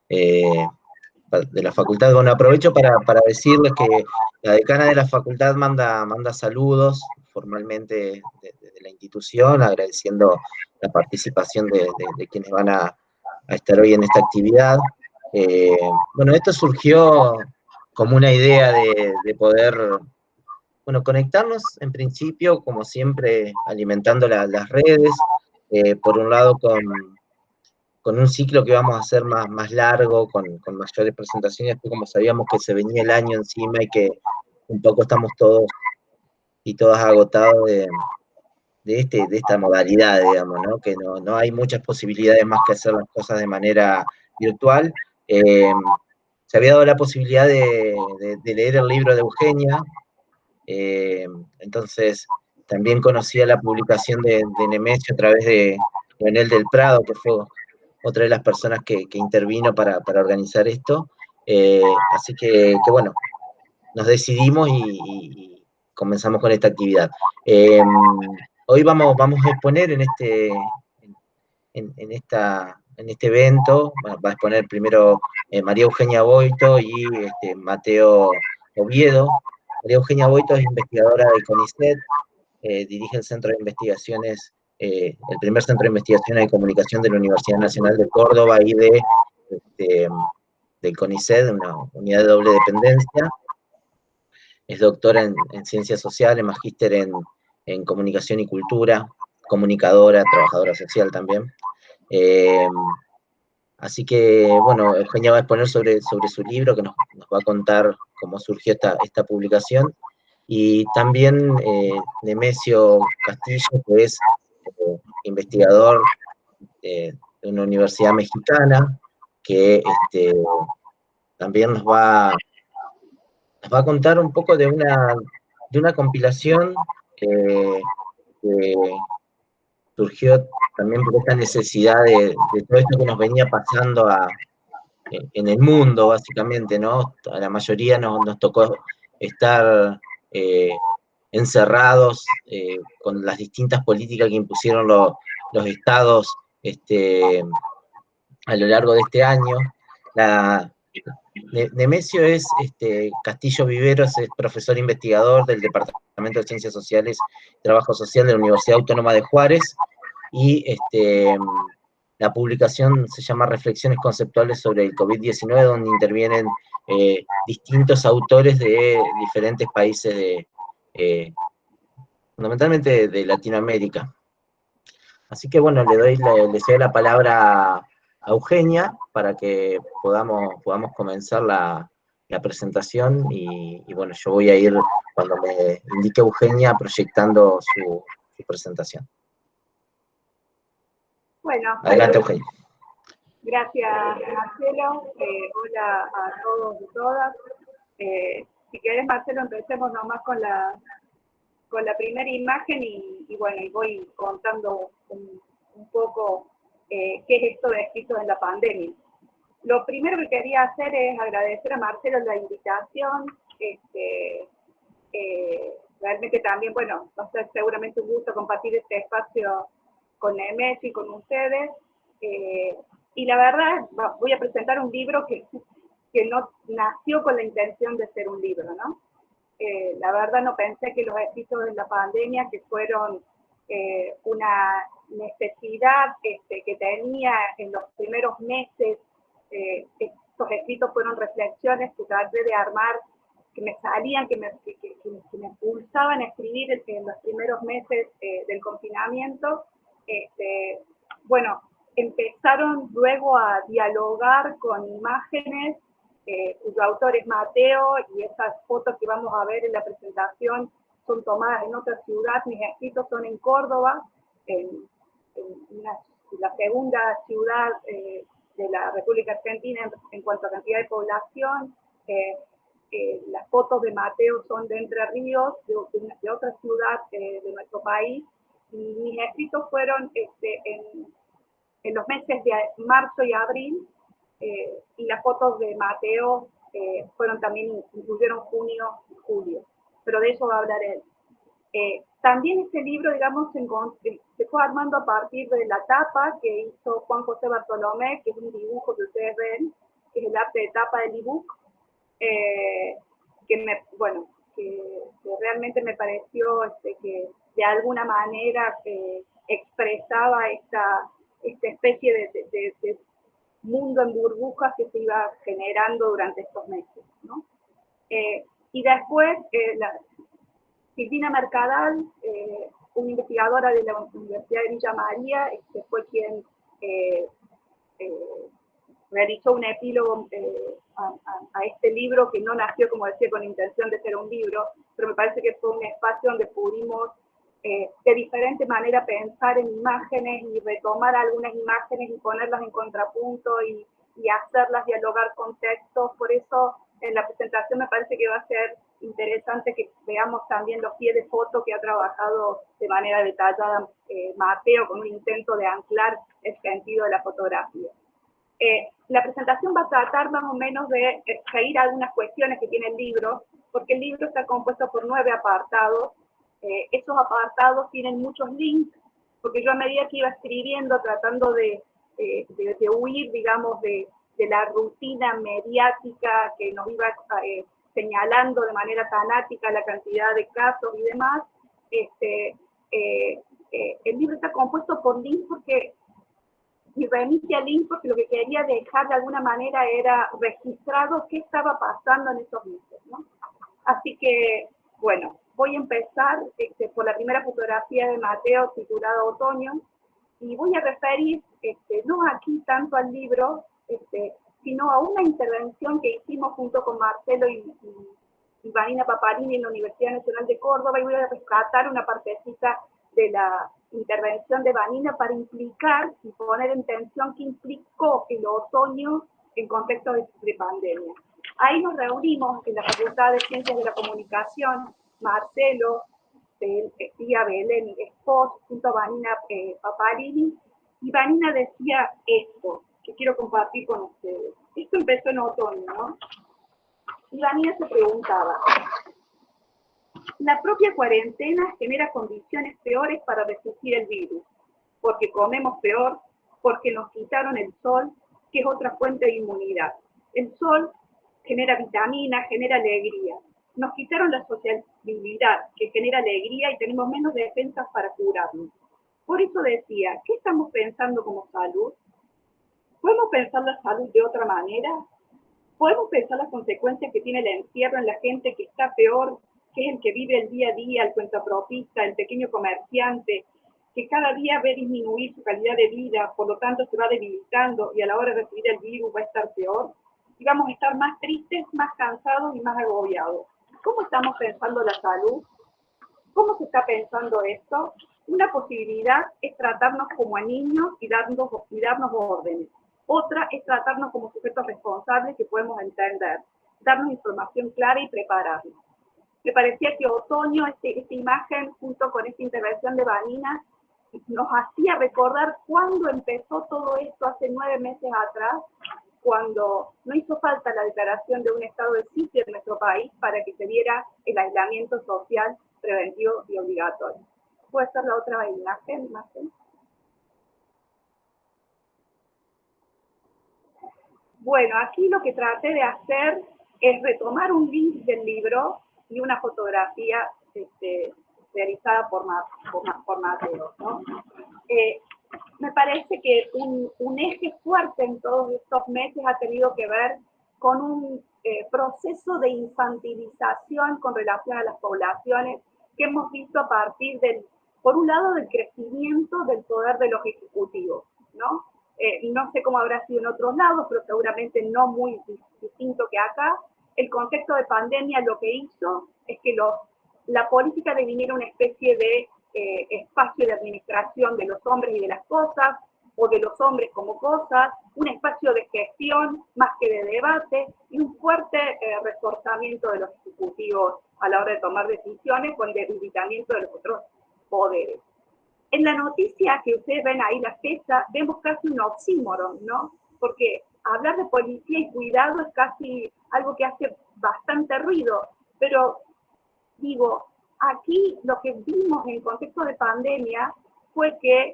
eh, de la facultad. Bueno, aprovecho para decirles que la decana de la facultad manda saludos formalmente de la institución, agradeciendo la participación de quienes van a estar hoy en esta actividad. Bueno, esto surgió como una idea de poder, bueno, conectarnos en principio, como siempre, alimentando las redes, por un lado con un ciclo que vamos a hacer más largo, con mayores presentaciones, después como sabíamos que se venía el año encima y que un poco estamos todos y todas agotados de esta modalidad, digamos, ¿no? Que no hay muchas posibilidades más que hacer las cosas de manera virtual. Se había dado la posibilidad de leer el libro de Eugenia, entonces también conocía la publicación de Nemesio a través de Leonel del Prado, que fue otra de las personas que intervino para organizar esto. Así que bueno, nos decidimos y comenzamos con esta actividad. Hoy vamos a exponer en este evento, va a exponer primero María Eugenia Boito y Mateo Oviedo. María Eugenia Boito es investigadora del CONICET, dirige el Centro de Investigaciones, el primer Centro de Investigaciones de Comunicación de la Universidad Nacional de Córdoba y del CONICET, una unidad de doble dependencia. Es doctora en Ciencias Sociales, magíster en Comunicación y Cultura, comunicadora, trabajadora social también. Así que, bueno, Eugenia va a exponer sobre su libro, que nos va a contar cómo surgió esta publicación. Y también Nemesio Castillo, que es investigador de una universidad mexicana, que también nos va a contar un poco de una compilación que surgió también por esta necesidad de todo esto que nos venía pasando en el mundo, básicamente, ¿no? A la mayoría nos tocó estar encerrados con las distintas políticas que impusieron los estados a lo largo de este año. Nemesio es Castillo Viveros, es profesor investigador del Departamento de Ciencias Sociales y Trabajo Social de la Universidad Autónoma de Juárez, y la publicación se llama Reflexiones Conceptuales sobre el COVID-19, donde intervienen distintos autores de diferentes países fundamentalmente de Latinoamérica. Así que bueno, le doy la palabra a Eugenia para que podamos comenzar la presentación y bueno, yo voy a ir, cuando me indique Eugenia, proyectando su presentación. Bueno, adelante, Eugenia. Gracias, Marcelo. Hola a todos y todas. Si querés, Marcelo, empecemos nomás con la primera imagen y bueno, y voy contando un poco qué es esto de escritos en la pandemia. Lo primero que quería hacer es agradecer a Marcelo la invitación. Realmente también, bueno, va a ser seguramente un gusto compartir este espacio con Nemesio y con ustedes. Y la verdad, voy a presentar un libro que no nació con la intención de ser un libro, ¿no? La verdad no pensé que los escritos de la pandemia, que fueron una necesidad que tenía en los primeros meses, estos escritos fueron reflexiones que traté de armar, que me salían, que me impulsaban a escribir en los primeros meses del confinamiento. Bueno, empezaron luego a dialogar con imágenes cuyo autor es Mateo, y esas fotos que vamos a ver en la presentación son tomadas en otra ciudad. Mis escritos son en Córdoba, en la segunda ciudad de la República Argentina en cuanto a cantidad de población. Las fotos de Mateo son de Entre Ríos, de otra ciudad de nuestro país, y mis escritos fueron en los meses de marzo y abril, y las fotos de Mateo fueron también, incluyeron junio y julio, pero de eso va a hablar él. También este libro, digamos, se fue armando a partir de la tapa que hizo Juan José Bartolomé, que es un dibujo que ustedes ven, que es el arte de tapa del ebook, que realmente me pareció que de alguna manera expresaba esta especie de mundo en burbujas que se iba generando durante estos meses, ¿no? Y después, Silvina Mercadal, una investigadora de la Universidad de Villa María, fue quien realizó un epílogo a este libro, que no nació, como decía, con intención de ser un libro, pero me parece que fue un espacio donde pudimos de diferente manera pensar en imágenes y retomar algunas imágenes y ponerlas en contrapunto y hacerlas dialogar con textos. Por eso en la presentación me parece que va a ser interesante que veamos también los pies de foto que ha trabajado de manera detallada Mateo, con un intento de anclar el sentido de la fotografía. La presentación va a tratar más o menos de seguir algunas cuestiones que tiene el libro, porque el libro está compuesto por 9 apartados. Esos apartados tienen muchos links, porque yo a medida que iba escribiendo, tratando de huir, digamos, de la rutina mediática que nos iba señalando de manera fanática la cantidad de casos y demás, el libro está compuesto por links porque y remite al link porque lo que quería dejar de alguna manera era registrado qué estaba pasando en esos meses, ¿no? Así que, bueno, voy a empezar por la primera fotografía de Mateo titulada Otoño, y voy a referir no aquí tanto al libro, sino a una intervención que hicimos junto con Marcelo y Vanina Paparini en la Universidad Nacional de Córdoba, y voy a rescatar una partecita de la intervención de Vanina para implicar y poner en tensión qué implicó el otoño en contexto de pandemia. Ahí nos reunimos en la Facultad de Ciencias de la Comunicación, Marcelo, tía Belén Espos, junto a Vanina Paparini, y Vanina decía esto, que quiero compartir con ustedes. Esto empezó en otoño, ¿no? Y Vanina se preguntaba: la propia cuarentena genera condiciones peores para resistir el virus, porque comemos peor, porque nos quitaron el sol, que es otra fuente de inmunidad. El sol genera vitamina, genera alegría. Nos quitaron la sociabilidad, que genera alegría, y tenemos menos defensas para curarnos. Por eso decía, ¿qué estamos pensando como salud? ¿Podemos pensar la salud de otra manera? ¿Podemos pensar las consecuencias que tiene el encierro en la gente que está peor, que es el que vive el día a día, el cuentapropista, el pequeño comerciante, que cada día ve disminuir su calidad de vida, por lo tanto se va debilitando y a la hora de recibir el virus va a estar peor? Y vamos a estar más tristes, más cansados y más agobiados. ¿Cómo estamos pensando la salud? ¿Cómo se está pensando esto? Una posibilidad es tratarnos como a niños y darnos órdenes. Otra es tratarnos como sujetos responsables que podemos entender, darnos información clara y prepararnos. Me parecía que otoño, esta imagen, junto con esta intervención de Vanina, nos hacía recordar cuándo empezó todo esto hace 9 meses atrás, cuando no hizo falta la declaración de un estado de sitio en nuestro país para que se diera el aislamiento social preventivo y obligatorio. ¿Puede ser la otra imagen, Marcelo? Bueno, aquí lo que traté de hacer es retomar un link del libro y una fotografía realizada por Mateo, ¿no? Me parece que un eje fuerte en todos estos meses ha tenido que ver con un proceso de infantilización con relación a las poblaciones que hemos visto a partir por un lado, del crecimiento del poder de los ejecutivos, ¿no? No sé cómo habrá sido en otros lados, pero seguramente no muy distinto que acá. El contexto de pandemia lo que hizo es que la política deviniera una especie de espacio de administración de los hombres y de las cosas, o de los hombres como cosas, un espacio de gestión más que de debate, y un fuerte reforzamiento de los ejecutivos a la hora de tomar decisiones, con debilitamiento de los otros poderes. En la noticia que ustedes ven ahí, la fecha, vemos casi un oxímoron, ¿no? Porque hablar de policía y cuidado es casi algo que hace bastante ruido, pero digo, aquí lo que vimos en contexto de pandemia fue que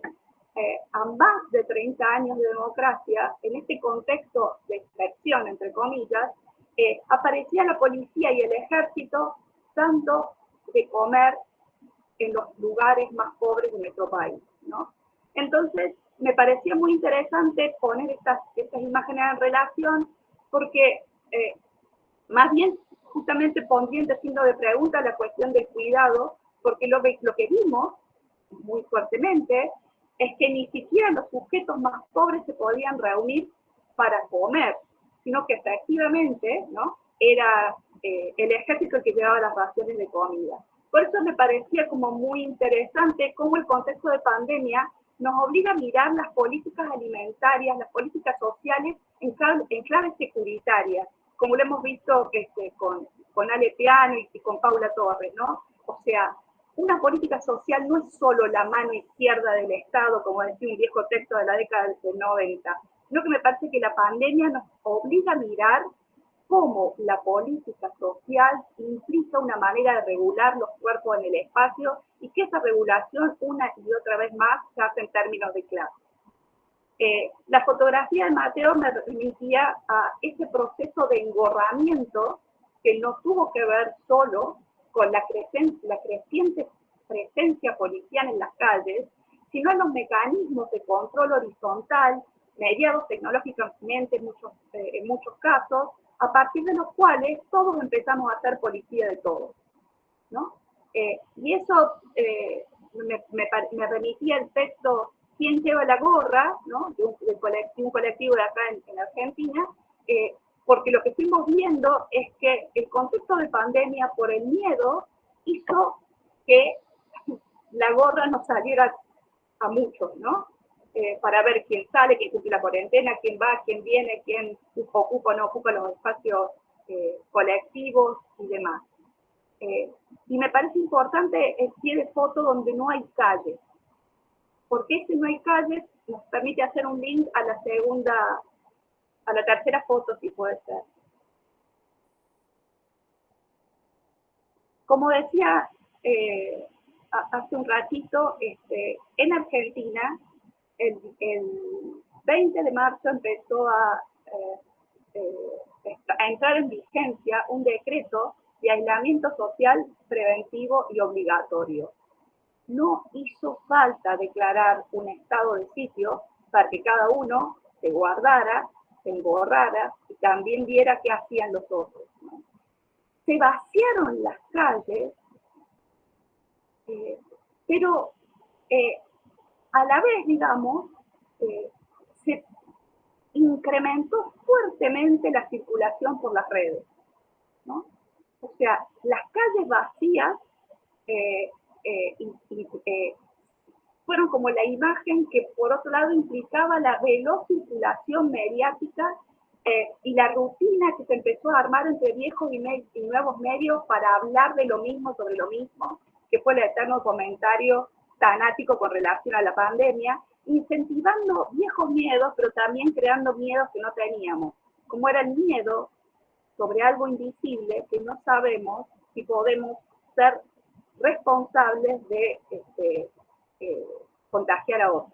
a más de 30 años de democracia, en este contexto de excepción, entre comillas, aparecía la policía y el ejército dando de comer en los lugares más pobres de nuestro país, ¿no? Entonces, me parecía muy interesante poner estas imágenes en relación, porque más bien justamente pondría en signo de pregunta la cuestión del cuidado, porque lo que vimos muy fuertemente es que ni siquiera los sujetos más pobres se podían reunir para comer, sino que efectivamente, ¿no?, era el ejército el que llevaba las raciones de comida. Por eso me parecía como muy interesante cómo el contexto de pandemia nos obliga a mirar las políticas alimentarias, las políticas sociales en clave securitaria, como lo hemos visto con Ale Piano y con Paula Torres, ¿no? O sea, una política social no es solo la mano izquierda del Estado, como decía un viejo texto de la década del 90, sino que me parece que la pandemia nos obliga a mirar cómo la política social implica una manera de regular los cuerpos en el espacio y que esa regulación una y otra vez más se hace en términos de clase. La fotografía de Mateo me remitía a ese proceso de engorramiento que no tuvo que ver solo con la creciente presencia policial en las calles, sino en los mecanismos de control horizontal, mediados tecnológicamente en muchos casos, a partir de los cuales todos empezamos a ser policía de todos, ¿no? Y eso me remitía el texto ¿Quién lleva la gorra?, ¿no?, de un colectivo de acá en Argentina, porque lo que fuimos viendo es que el concepto de pandemia por el miedo hizo que la gorra nos saliera a muchos, ¿no? Para ver quién sale, quién cumple la cuarentena, quién va, quién viene, quién ocupa o no ocupa los espacios colectivos y demás. Y me parece importante el pie de foto donde no hay calles, porque si no hay calles nos permite hacer un link a la tercera foto, si puede ser. Como decía hace un ratito, en Argentina, el 20 de marzo empezó a entrar en vigencia un decreto de aislamiento social preventivo y obligatorio. No hizo falta declarar un estado de sitio para que cada uno se guardara, se emborrara y también viera qué hacían los otros, ¿no? Se vaciaron las calles, pero a la vez, digamos, se incrementó fuertemente la circulación por las redes, ¿no? O sea, las calles vacías fueron como la imagen que por otro lado implicaba la veloz circulación mediática y la rutina que se empezó a armar entre viejos y nuevos medios para hablar de lo mismo sobre lo mismo, que fue el eterno comentario fanático con relación a la pandemia, incentivando viejos miedos, pero también creando miedos que no teníamos, como era el miedo sobre algo invisible que no sabemos si podemos ser responsables de contagiar a otros.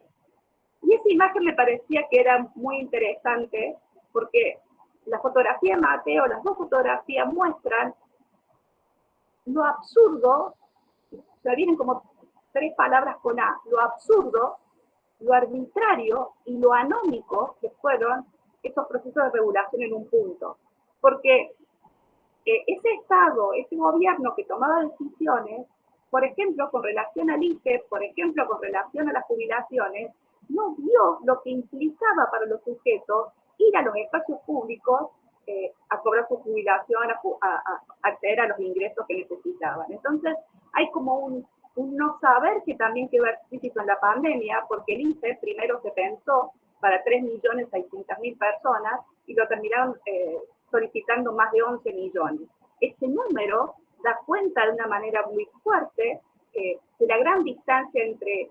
Y esa imagen me parecía que era muy interesante porque la fotografía de Mateo, las dos fotografías muestran lo absurdo, o sea, vienen como tres palabras con A, lo absurdo, lo arbitrario y lo anómico que fueron estos procesos de regulación en un punto. Porque ese Estado, ese gobierno que tomaba decisiones, por ejemplo, con relación al IFE, por ejemplo, con relación a las jubilaciones, no vio lo que implicaba para los sujetos ir a los espacios públicos a cobrar su jubilación, a acceder a los ingresos que necesitaban. Entonces, hay como un no saber que también quedó explícito en la pandemia, porque el IFE primero se pensó para 3.600.000 personas y lo terminaron solicitando más de 11 millones. Este número da cuenta de una manera muy fuerte de la gran distancia entre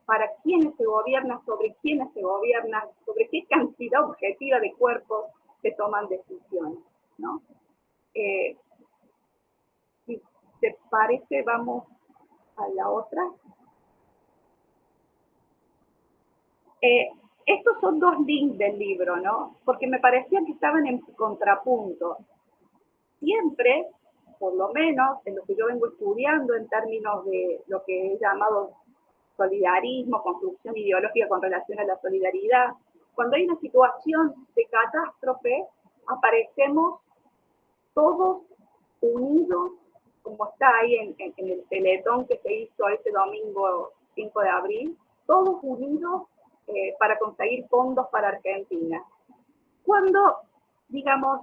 para quiénes se gobierna, sobre quiénes se gobierna, sobre qué cantidad objetiva de cuerpos se toman decisiones, ¿no? Si te parece, vamos a la otra. Estos son dos links del libro, ¿no? Porque me parecía que estaban en contrapunto. Siempre, por lo menos en lo que yo vengo estudiando en términos de lo que he llamado solidarismo, construcción ideológica con relación a la solidaridad, cuando hay una situación de catástrofe, aparecemos todos unidos, como está ahí en el teletón que se hizo ese domingo 5 de abril, todos unidos para conseguir fondos para Argentina. Cuando, digamos,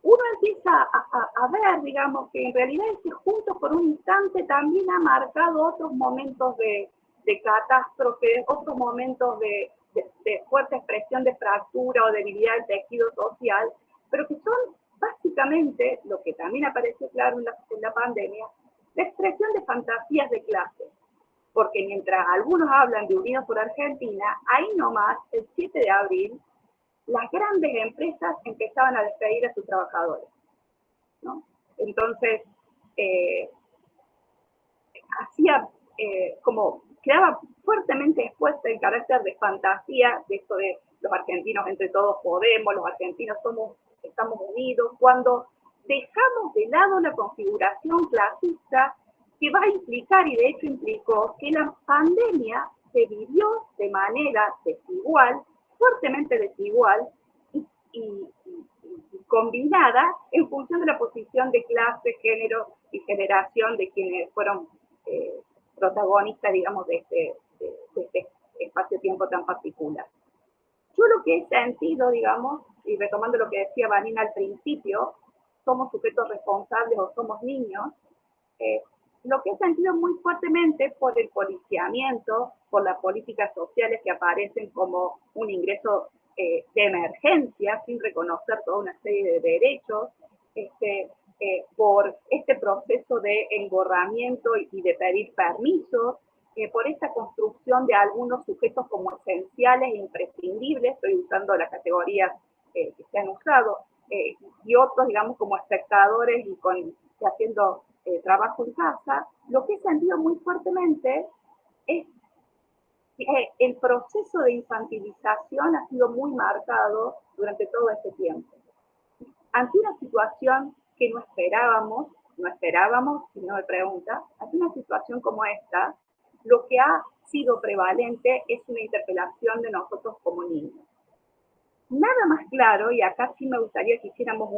uno empieza a ver, digamos, que en realidad ese Juntos por un Instante también ha marcado otros momentos de catástrofe, otros momentos de fuerte expresión de fractura o debilidad del tejido social, pero que son básicamente, lo que también apareció claro en la pandemia, la expresión de fantasías de clase. Porque mientras algunos hablan de Unidos por Argentina, ahí nomás, el 7 de abril, las grandes empresas empezaban a despedir a sus trabajadores, ¿no? Entonces, como quedaba fuertemente expuesto el carácter de fantasía de esto de los argentinos entre todos podemos, los argentinos estamos unidos, cuando dejamos de lado la configuración clasista que va a implicar, y de hecho implicó, que la pandemia se vivió de manera desigual, fuertemente desigual, y combinada en función de la posición de clase, género y generación de quienes fueron protagonistas, digamos, de este espacio-tiempo tan particular. Yo lo que he sentido, digamos, y retomando lo que decía Vanina al principio, somos sujetos responsables o somos niños, lo que he sentido muy fuertemente por el policiamiento, por las políticas sociales que aparecen como un ingreso de emergencia sin reconocer toda una serie de derechos, por este proceso de engorramiento y de pedir permisos, por esta construcción de algunos sujetos como esenciales e imprescindibles, estoy usando las categorías que se han usado, y otros, digamos, como espectadores y haciendo trabajo en casa. Lo que he sentido muy fuertemente es que el proceso de infantilización ha sido muy marcado durante todo este tiempo. Ante una situación que no esperábamos, si no me pregunta, ante una situación como esta, lo que ha sido prevalente es una interpelación de nosotros como niños. Nada más claro, y acá sí me gustaría que hiciéramos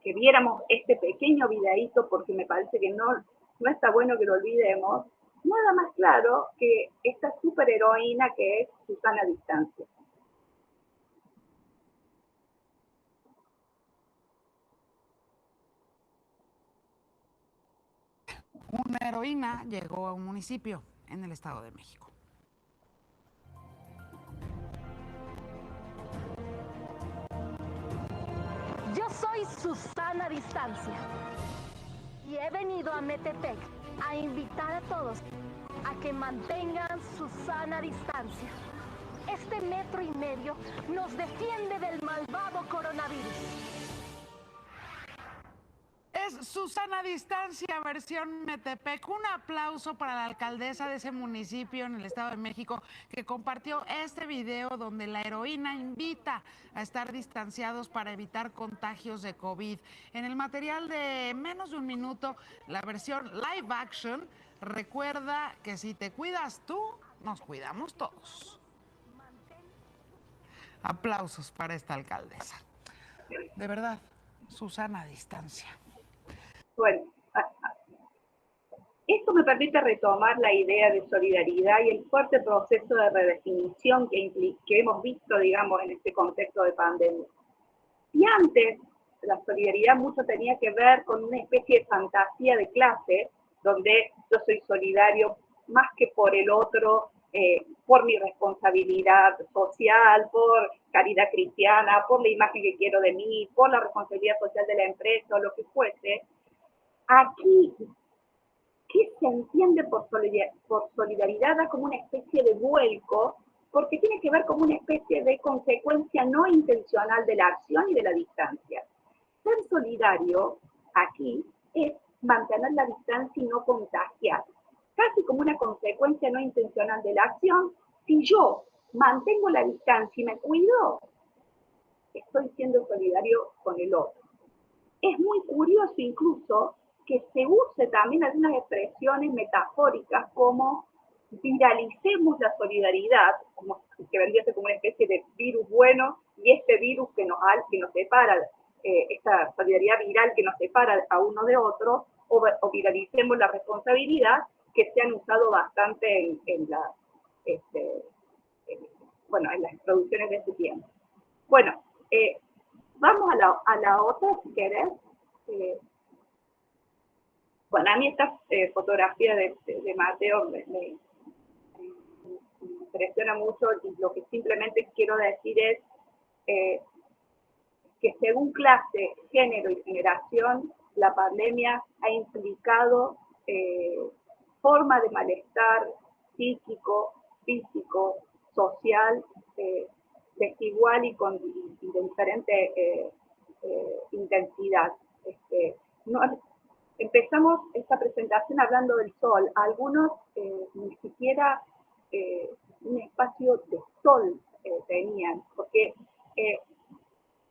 que viéramos este pequeño videíto, porque me parece que no está bueno que lo olvidemos, nada más claro que esta superheroína que es Susana Distancia. Una heroína llegó a un municipio en el Estado de México. Yo soy Susana Distancia y he venido a Metepec a invitar a todos a que mantengan su sana distancia. Este 1,5 metros nos defiende del malvado coronavirus. Es Susana Distancia, versión Metepec. Un aplauso para la alcaldesa de ese municipio en el Estado de México que compartió este video donde la heroína invita a estar distanciados para evitar contagios de COVID. En el material de menos de un minuto, la versión live action recuerda que si te cuidas tú, nos cuidamos todos. Aplausos para esta alcaldesa. De verdad, Susana Distancia. Bueno, esto me permite retomar la idea de solidaridad y el fuerte proceso de redefinición que hemos visto, digamos, en este contexto de pandemia. Si antes la solidaridad mucho tenía que ver con una especie de fantasía de clase, donde yo soy solidario más que por el otro, por mi responsabilidad social, por caridad cristiana, por la imagen que quiero de mí, por la responsabilidad social de la empresa o lo que fuese. Aquí, ¿qué se entiende por solidaridad? Da como una especie de vuelco, porque tiene que ver como una especie de consecuencia no intencional de la acción y de la distancia. Ser solidario aquí es mantener la distancia y no contagiar. casi como una consecuencia no intencional de la acción, si yo mantengo la distancia y me cuido, estoy siendo solidario con el otro. Es muy curioso incluso que se use también algunas expresiones metafóricas como viralicemos la solidaridad, como que vendría a ser como una especie de virus bueno, y este virus que nos separa, esta solidaridad viral que nos separa a uno de otro, o viralicemos la responsabilidad, que se han usado bastante en las producciones de este tiempo. Bueno, vamos a la otra, si querés. Bueno, a mí esta fotografía de Mateo me impresiona mucho, y lo que simplemente quiero decir es que según clase, género y generación, la pandemia ha implicado forma de malestar psíquico, físico, social, desigual y de diferente intensidad. Empezamos esta presentación hablando del sol. Algunos ni siquiera un espacio de sol tenían, porque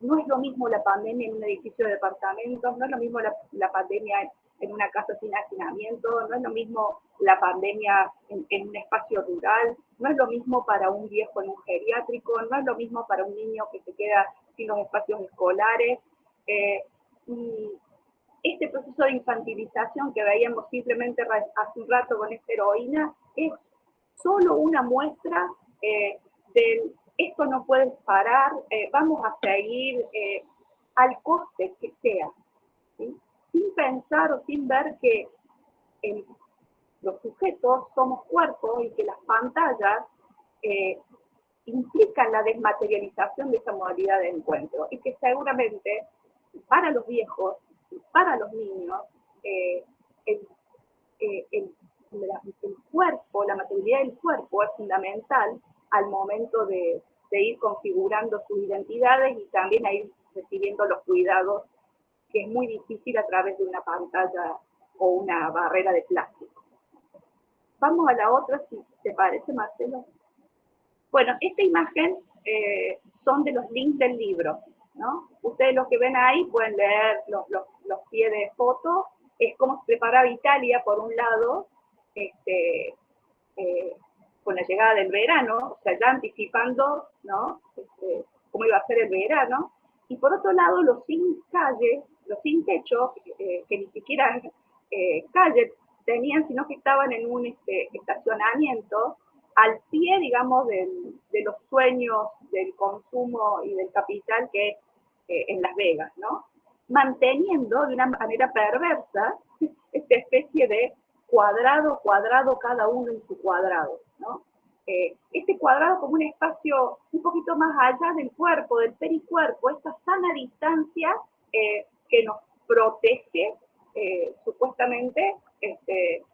no es lo mismo la pandemia en un edificio de departamentos, no es lo mismo la pandemia en una casa sin hacinamiento, no es lo mismo la pandemia en un espacio rural, no es lo mismo para un viejo en un geriátrico, no es lo mismo para un niño que se queda sin los espacios escolares. Y este proceso de infantilización que veíamos simplemente hace un rato con esta heroína es solo una muestra del esto no puede parar, vamos a seguir al coste que sea, ¿sí? Sin pensar o sin ver que los sujetos somos cuerpos y que las pantallas implican la desmaterialización de esa modalidad de encuentro, y que seguramente para los viejos y para los niños el cuerpo, la materialidad del cuerpo es fundamental al momento de ir configurando sus identidades y también a ir recibiendo los cuidados, que es muy difícil a través de una pantalla o una barrera de plástico. Vamos a la otra, si te parece, Marcelo. Bueno, esta imagen son de los links del libro, ¿no? Ustedes los que ven ahí pueden leer los pies de foto. Es cómo se preparaba Italia, por un lado, con la llegada del verano, o sea, ya anticipando, ¿no? Cómo iba a ser el verano, y por otro lado, los sin calle, los sin techo, que ni siquiera calle tenían, sino que estaban en un estacionamiento al pie, digamos, de los sueños del consumo y del capital que es en Las Vegas, ¿no? Manteniendo de una manera perversa esta especie de cuadrado, cada uno en su cuadrado, ¿no? Este cuadrado como un espacio un poquito más allá del cuerpo, del pericuerpo, esta sana distancia que nos protege, supuestamente, que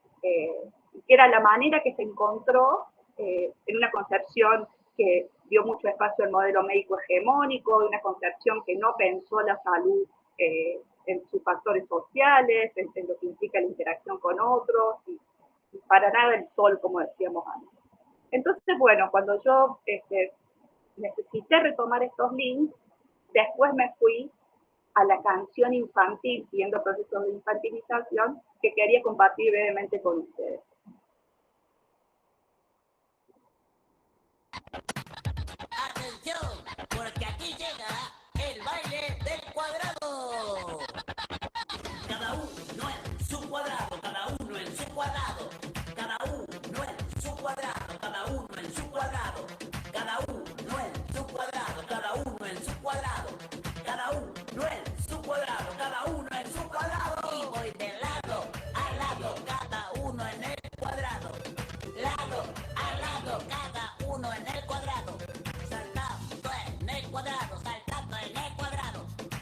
era la manera que se encontró en una concepción que dio mucho espacio al modelo médico hegemónico, de una concepción que no pensó la salud en sus factores sociales, en lo que implica la interacción con otros, y para nada el sol, como decíamos antes. Entonces, bueno, cuando yo necesité retomar estos links, después me fui a la canción infantil, siguiendo procesos de infantilización, que quería compartir brevemente con ustedes. ¡Atención! Porque aquí llega el baile del cuadrado. Cada uno en su cuadrado, cada uno en su cuadrado, cada uno en su cuadrado, cada uno en su cuadrado, cada uno en su cuadrado, cada uno en su cuadrado, cada uno en su cuadrado, cada uno en su cuadrado. Y voy de lado a lado, cada uno en el cuadrado, lado a lado, cada uno en el cuadrado, saltando en el cuadrado, saltando en el cuadrado,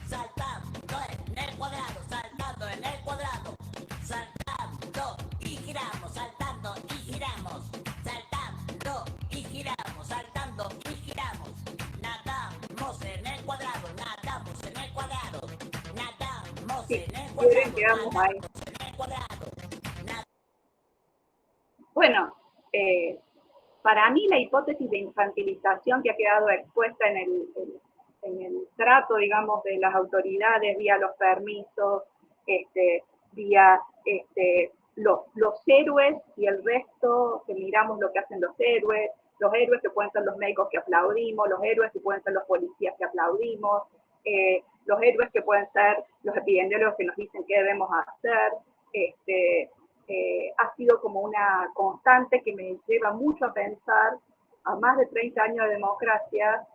saltando en el cuadrado, saltando en el cuadrado, saltando y giramos, saltando y giramos, saltando y giramos, saltando y giramos, nadamos en el cuadrado, nadamos en el cuadrado, nadamos en el cuadrado, quedamos ahí. nadamos en el cuadrado. para mí la hipótesis de infantilización que ha quedado expuesta en el trato, digamos, de las autoridades vía los permisos, vía los héroes y el resto, que miramos lo que hacen los héroes que pueden ser los médicos que aplaudimos, los héroes que pueden ser los policías que aplaudimos, los héroes que pueden ser los epidemiólogos que nos dicen qué debemos hacer. Ha sido como una constante que me lleva mucho a pensar, a más de 30 años de democracia,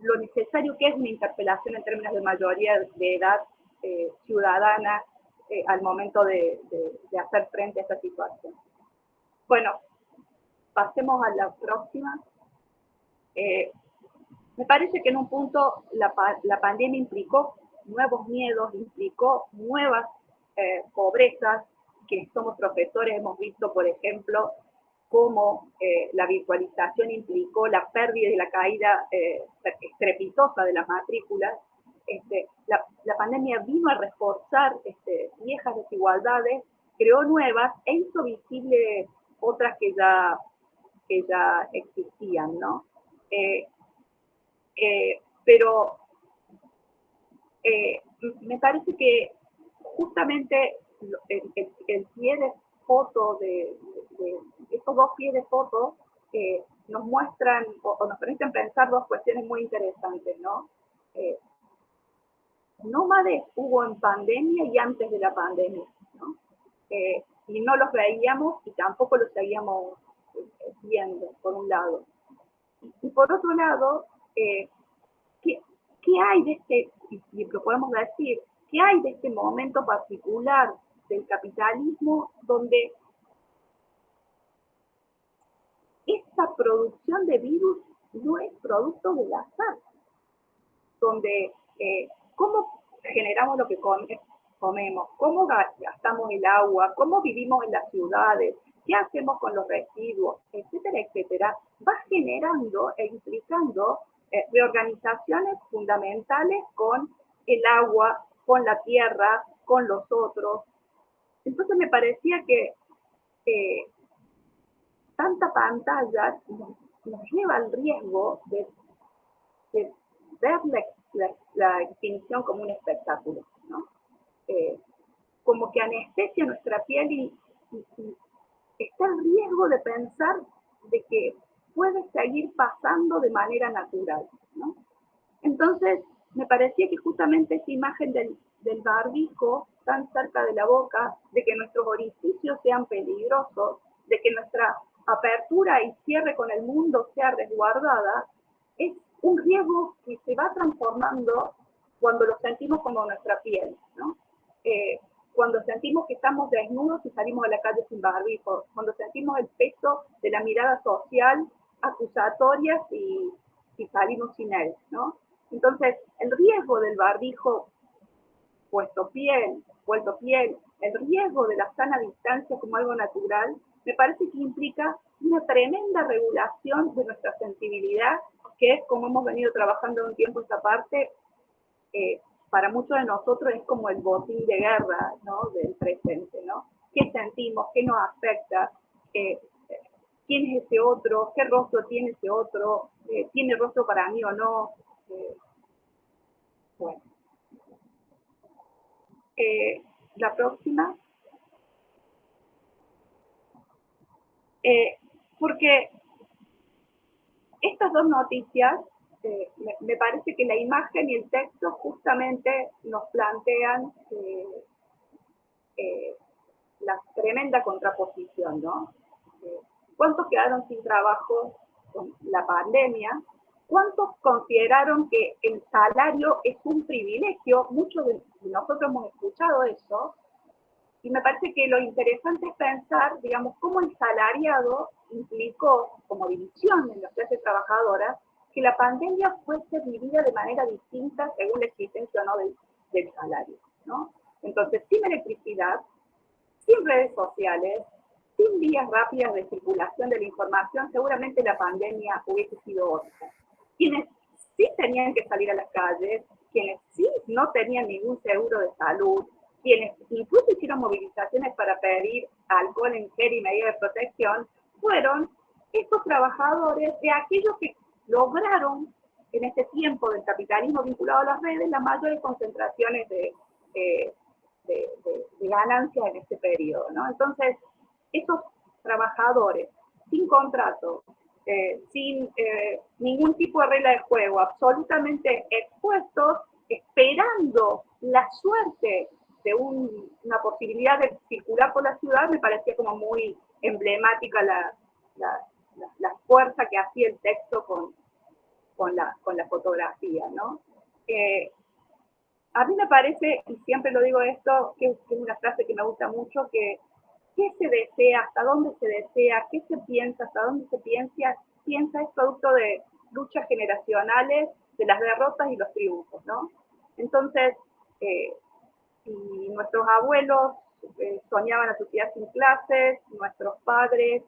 lo necesario que es una interpelación en términos de mayoría de edad ciudadana al momento de hacer frente a esta situación. Bueno, pasemos a la próxima. Me parece que en un punto la pandemia implicó nuevos miedos, implicó nuevas pobrezas, que somos profesores hemos visto, por ejemplo, cómo la virtualización implicó la pérdida y la caída estrepitosa de las matrículas. La pandemia vino a reforzar viejas desigualdades, creó nuevas e hizo visible otras que ya existían, ¿no? Pero me parece que justamente el pie de foto de estos dos pies de foto nos muestran o nos permiten pensar dos cuestiones muy interesantes, ¿no? Nómades hubo en pandemia y antes de la pandemia, ¿no? Y no los veíamos y tampoco los seguíamos viendo, por un lado. Y por otro lado, ¿qué hay de este, y lo podemos decir, qué hay de este momento particular del capitalismo donde esta producción de virus no es producto del azar? Donde, ¿cómo generamos lo que comemos? ¿Cómo gastamos el agua? ¿Cómo vivimos en las ciudades? ¿Qué hacemos con los residuos? Etcétera, etcétera. Va generando e implicando reorganizaciones fundamentales con el agua, con la tierra, con los otros. Entonces me parecía que tanta pantalla nos lleva al riesgo de ver la extinción como un espectáculo, ¿no? Como que anestesia nuestra piel y está el riesgo de pensar de que puede seguir pasando de manera natural, ¿no? Entonces, me parecía que justamente esta imagen del barbijo tan cerca de la boca, de que nuestros orificios sean peligrosos, de que nuestra apertura y cierre con el mundo sea resguardada, es un riesgo que se va transformando cuando lo sentimos como nuestra piel, ¿no? Cuando sentimos que estamos desnudos y salimos a la calle sin barbijo, cuando sentimos el peso de la mirada social acusatoria si salimos sin él, ¿no? Entonces, el riesgo del barbijo vuelto piel, el riesgo de la sana distancia como algo natural, me parece que implica una tremenda regulación de nuestra sensibilidad, que es, como hemos venido trabajando un tiempo esta parte, para muchos de nosotros es como el botín de guerra, ¿no? Del presente, ¿no? ¿Qué sentimos? ¿Qué nos afecta? ¿Quién es ese otro? ¿Qué rostro tiene ese otro? ¿Tiene rostro para mí o no? Bueno. La próxima. Porque estas dos noticias, me parece que la imagen y el texto justamente nos plantean la tremenda contraposición, ¿no? ¿Cuántos quedaron sin trabajo con la pandemia? ¿Cuántos consideraron que el salario es un privilegio? Muchos de nosotros hemos escuchado eso, y me parece que lo interesante es pensar, digamos, cómo el salariado implicó, como división en las clases trabajadoras, que la pandemia fuese vivida de manera distinta según la existencia o no del salario, ¿no? Entonces, sin electricidad, sin redes sociales, sin vías rápidas de circulación de la información, seguramente la pandemia hubiese sido otra. Quienes sí tenían que salir a las calles, quienes sí no tenían ningún seguro de salud, quienes incluso hicieron movilizaciones para pedir alcohol en gel y medidas de protección, fueron estos trabajadores de aquellos que lograron en este tiempo del capitalismo vinculado a las redes las mayores concentraciones de ganancias en este periodo, ¿no? Entonces, estos trabajadores sin contrato, sin ningún tipo de regla de juego, absolutamente expuestos, esperando la suerte de una posibilidad de circular por la ciudad, me parecía como muy emblemática la fuerza que hacía el texto con la fotografía, ¿no? A mí me parece, y siempre lo digo esto, que es una frase que me gusta mucho, que qué se desea, hasta dónde se desea, qué se piensa, hasta dónde se piensa es producto de luchas generacionales, de las derrotas y los triunfos, ¿no? Entonces, si nuestros abuelos soñaban la sociedad sin clases, nuestros padres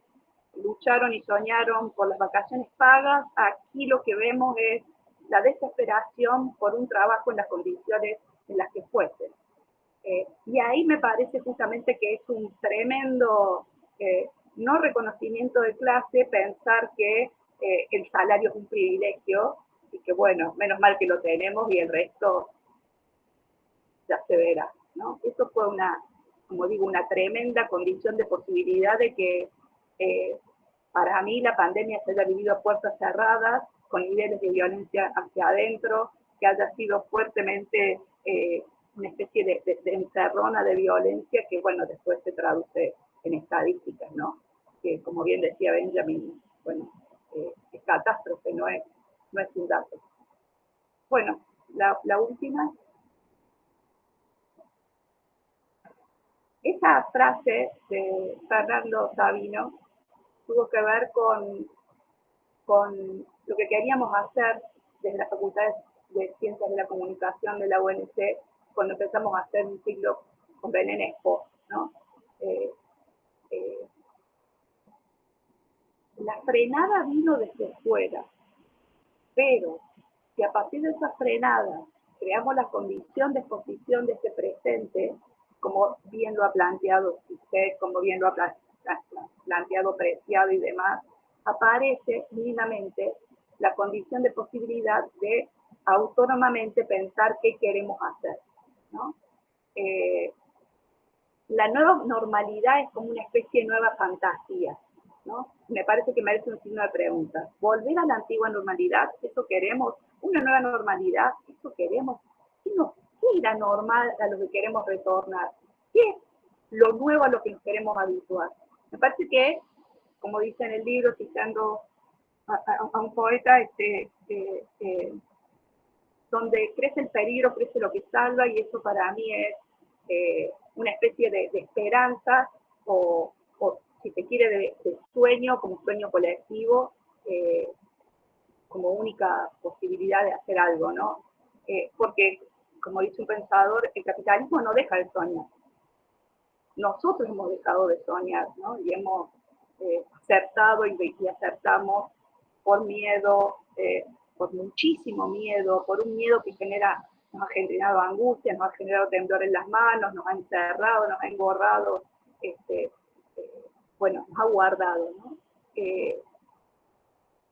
lucharon y soñaron por las vacaciones pagas, aquí lo que vemos es la desesperación por un trabajo en las condiciones en las que fuesen. Y ahí me parece justamente que es un tremendo no reconocimiento de clase pensar que el salario es un privilegio y que bueno, menos mal que lo tenemos y el resto ya se verá, ¿no? Eso fue como digo, una tremenda condición de posibilidad de que para mí la pandemia se haya vivido a puertas cerradas, con niveles de violencia hacia adentro, que haya sido fuertemente una especie de encerrona de violencia que, bueno, después se traduce en estadísticas, ¿no? Que, como bien decía Benjamin, bueno, es catástrofe, no es un dato. Bueno, la última. Esa frase de Fernando Sabino tuvo que ver con lo que queríamos hacer desde la Facultad de Ciencias de la Comunicación de la UNC cuando empezamos a hacer un ciclo con Belén Expo, ¿no? La frenada vino desde fuera, pero si a partir de esa frenada creamos la condición de exposición de este presente, como bien lo ha planteado usted, como bien lo ha planteado Preciado y demás, aparece mínimamente la condición de posibilidad de autónomamente pensar qué queremos hacer, ¿no? La nueva normalidad es como una especie de nueva fantasía, ¿no? Me parece que merece un signo de pregunta. ¿Volver a la antigua normalidad? ¿Eso queremos? ¿Una nueva normalidad? ¿Eso queremos? ¿Qué era normal a lo que queremos retornar? ¿Qué es lo nuevo a lo que nos queremos habituar? Me parece que, como dice en el libro, citando a un poeta, donde crece el peligro, crece lo que salva, y eso para mí es una especie de esperanza, o si se quiere, de sueño, como sueño colectivo, como única posibilidad de hacer algo, ¿no? Porque, como dice un pensador, el capitalismo no deja de soñar. Nosotros hemos dejado de soñar, ¿no? Y hemos acertado y acertamos por miedo, por muchísimo miedo, por un miedo que nos ha generado angustia, nos ha generado temblor en las manos, nos ha encerrado, nos ha engorrado, bueno, nos ha guardado, ¿no?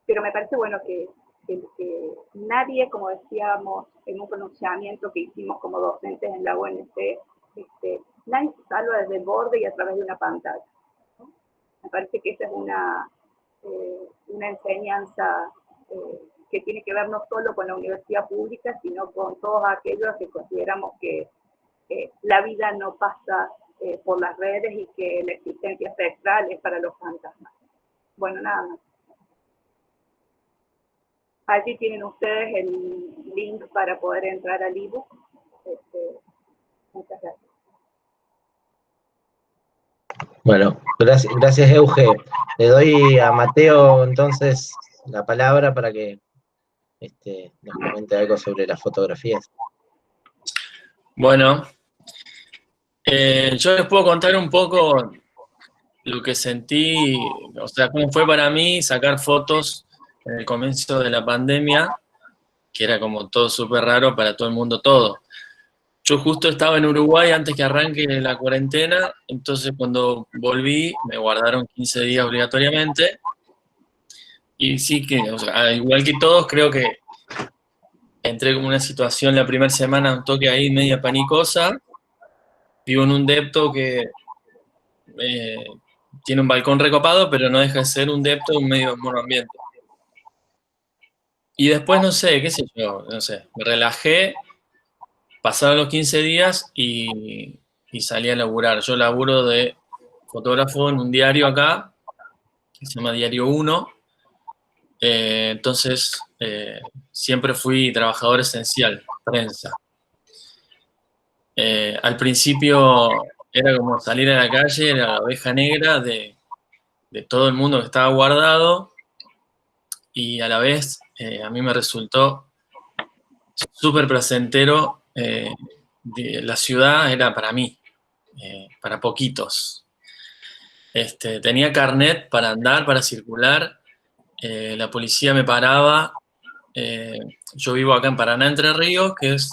Pero me parece, bueno, que nadie, como decíamos en un pronunciamiento que hicimos como docentes en la UNC, nadie se salva desde el borde y a través de una pantalla, ¿no? Me parece que esa es una enseñanza que tiene que ver no solo con la universidad pública, sino con todos aquellos que consideramos que la vida no pasa por las redes y que la existencia espectral es para los fantasmas. Bueno, nada más. Allí tienen ustedes el link para poder entrar al ebook. Muchas gracias. Bueno, gracias Euge. Le doy a Mateo entonces la palabra para que nos comente algo sobre las fotografías. Bueno, yo les puedo contar un poco lo que sentí, o sea, cómo fue para mí sacar fotos en el comienzo de la pandemia, que era como todo súper raro para todo el mundo, todo. yo justo estaba en Uruguay antes que arranque la cuarentena, entonces cuando volví me guardaron 15 días obligatoriamente. Y sí que, o sea, igual que todos, creo que entré como una situación la primera semana, un toque ahí media panicosa. Vivo en un depto que eh, tiene un balcón recopado, pero no deja de ser un depto de un medio monoambiente. Y después, no sé, qué sé yo, no sé, me relajé, pasaron los 15 días y salí a laburar. Yo laburo de fotógrafo en un diario acá, que se llama Diario Uno. Entonces, siempre fui trabajador esencial, prensa. Al principio era como salir a la calle, era la oveja negra de todo el mundo que estaba guardado, y a la vez a mí me resultó súper placentero. La ciudad era para mí, para poquitos. Tenía carnet para andar, para circular, la policía me paraba. Yo vivo acá en Paraná, Entre Ríos, que es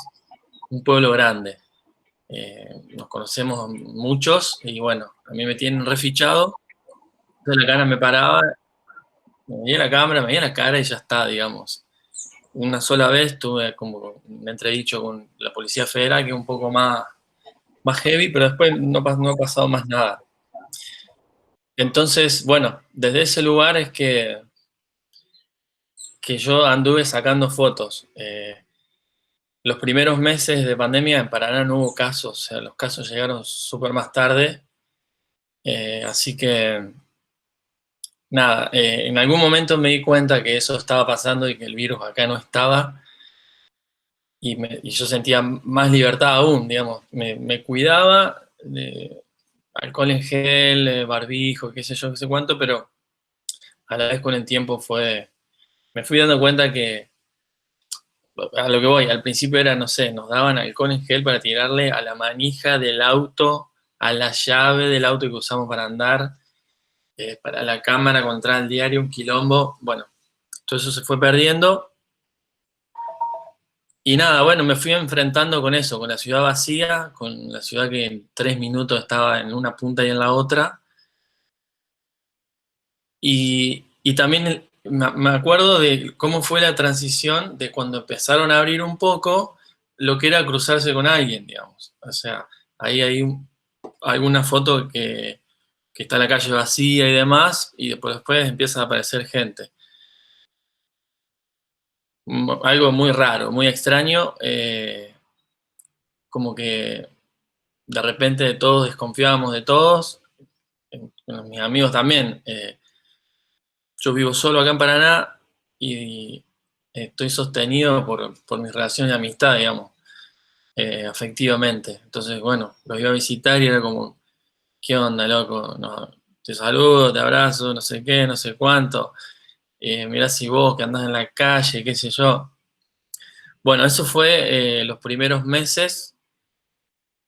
un pueblo grande. Nos conocemos muchos y bueno, a mí me tienen refichado. Entonces la cara me paraba, me veía la cámara, me veía la cara y ya está, digamos. Una sola vez tuve como un entredicho con la Policía Federal, que es un poco más heavy, pero después no ha pasado más nada. Entonces, bueno, desde ese lugar es que yo anduve sacando fotos. Los primeros meses de pandemia en Paraná no hubo casos, o sea, los casos llegaron súper más tarde. Así que, nada, en algún momento me di cuenta que eso estaba pasando y que el virus acá no estaba. Y yo sentía más libertad aún, digamos. Me cuidaba, alcohol en gel, barbijo, qué sé yo, qué sé cuánto, pero a la vez con el tiempo me fui dando cuenta que, a lo que voy, al principio era, no sé, nos daban alcohol en gel para tirarle a la manija del auto, a la llave del auto que usamos para andar, para la cámara, contra el diario, un quilombo. Bueno, todo eso se fue perdiendo. Y nada, bueno, me fui enfrentando con eso, con la ciudad vacía, con la ciudad que en 3 minutos estaba en una punta y en la otra. Y también me acuerdo de cómo fue la transición de cuando empezaron a abrir un poco lo que era cruzarse con alguien, digamos. O sea, ahí hay alguna foto que está la calle vacía y demás, y después empieza a aparecer gente. Algo muy raro, muy extraño, como que de repente todos desconfiábamos de todos, mis amigos también. Yo vivo solo acá en Paraná y estoy sostenido por mis relaciones de amistad, digamos, afectivamente. Entonces, bueno, los iba a visitar y era como, ¿qué onda, loco? No, te saludo, te abrazo, no sé qué, no sé cuánto. Mirá si vos que andás en la calle, qué sé yo. Bueno, eso fue los primeros meses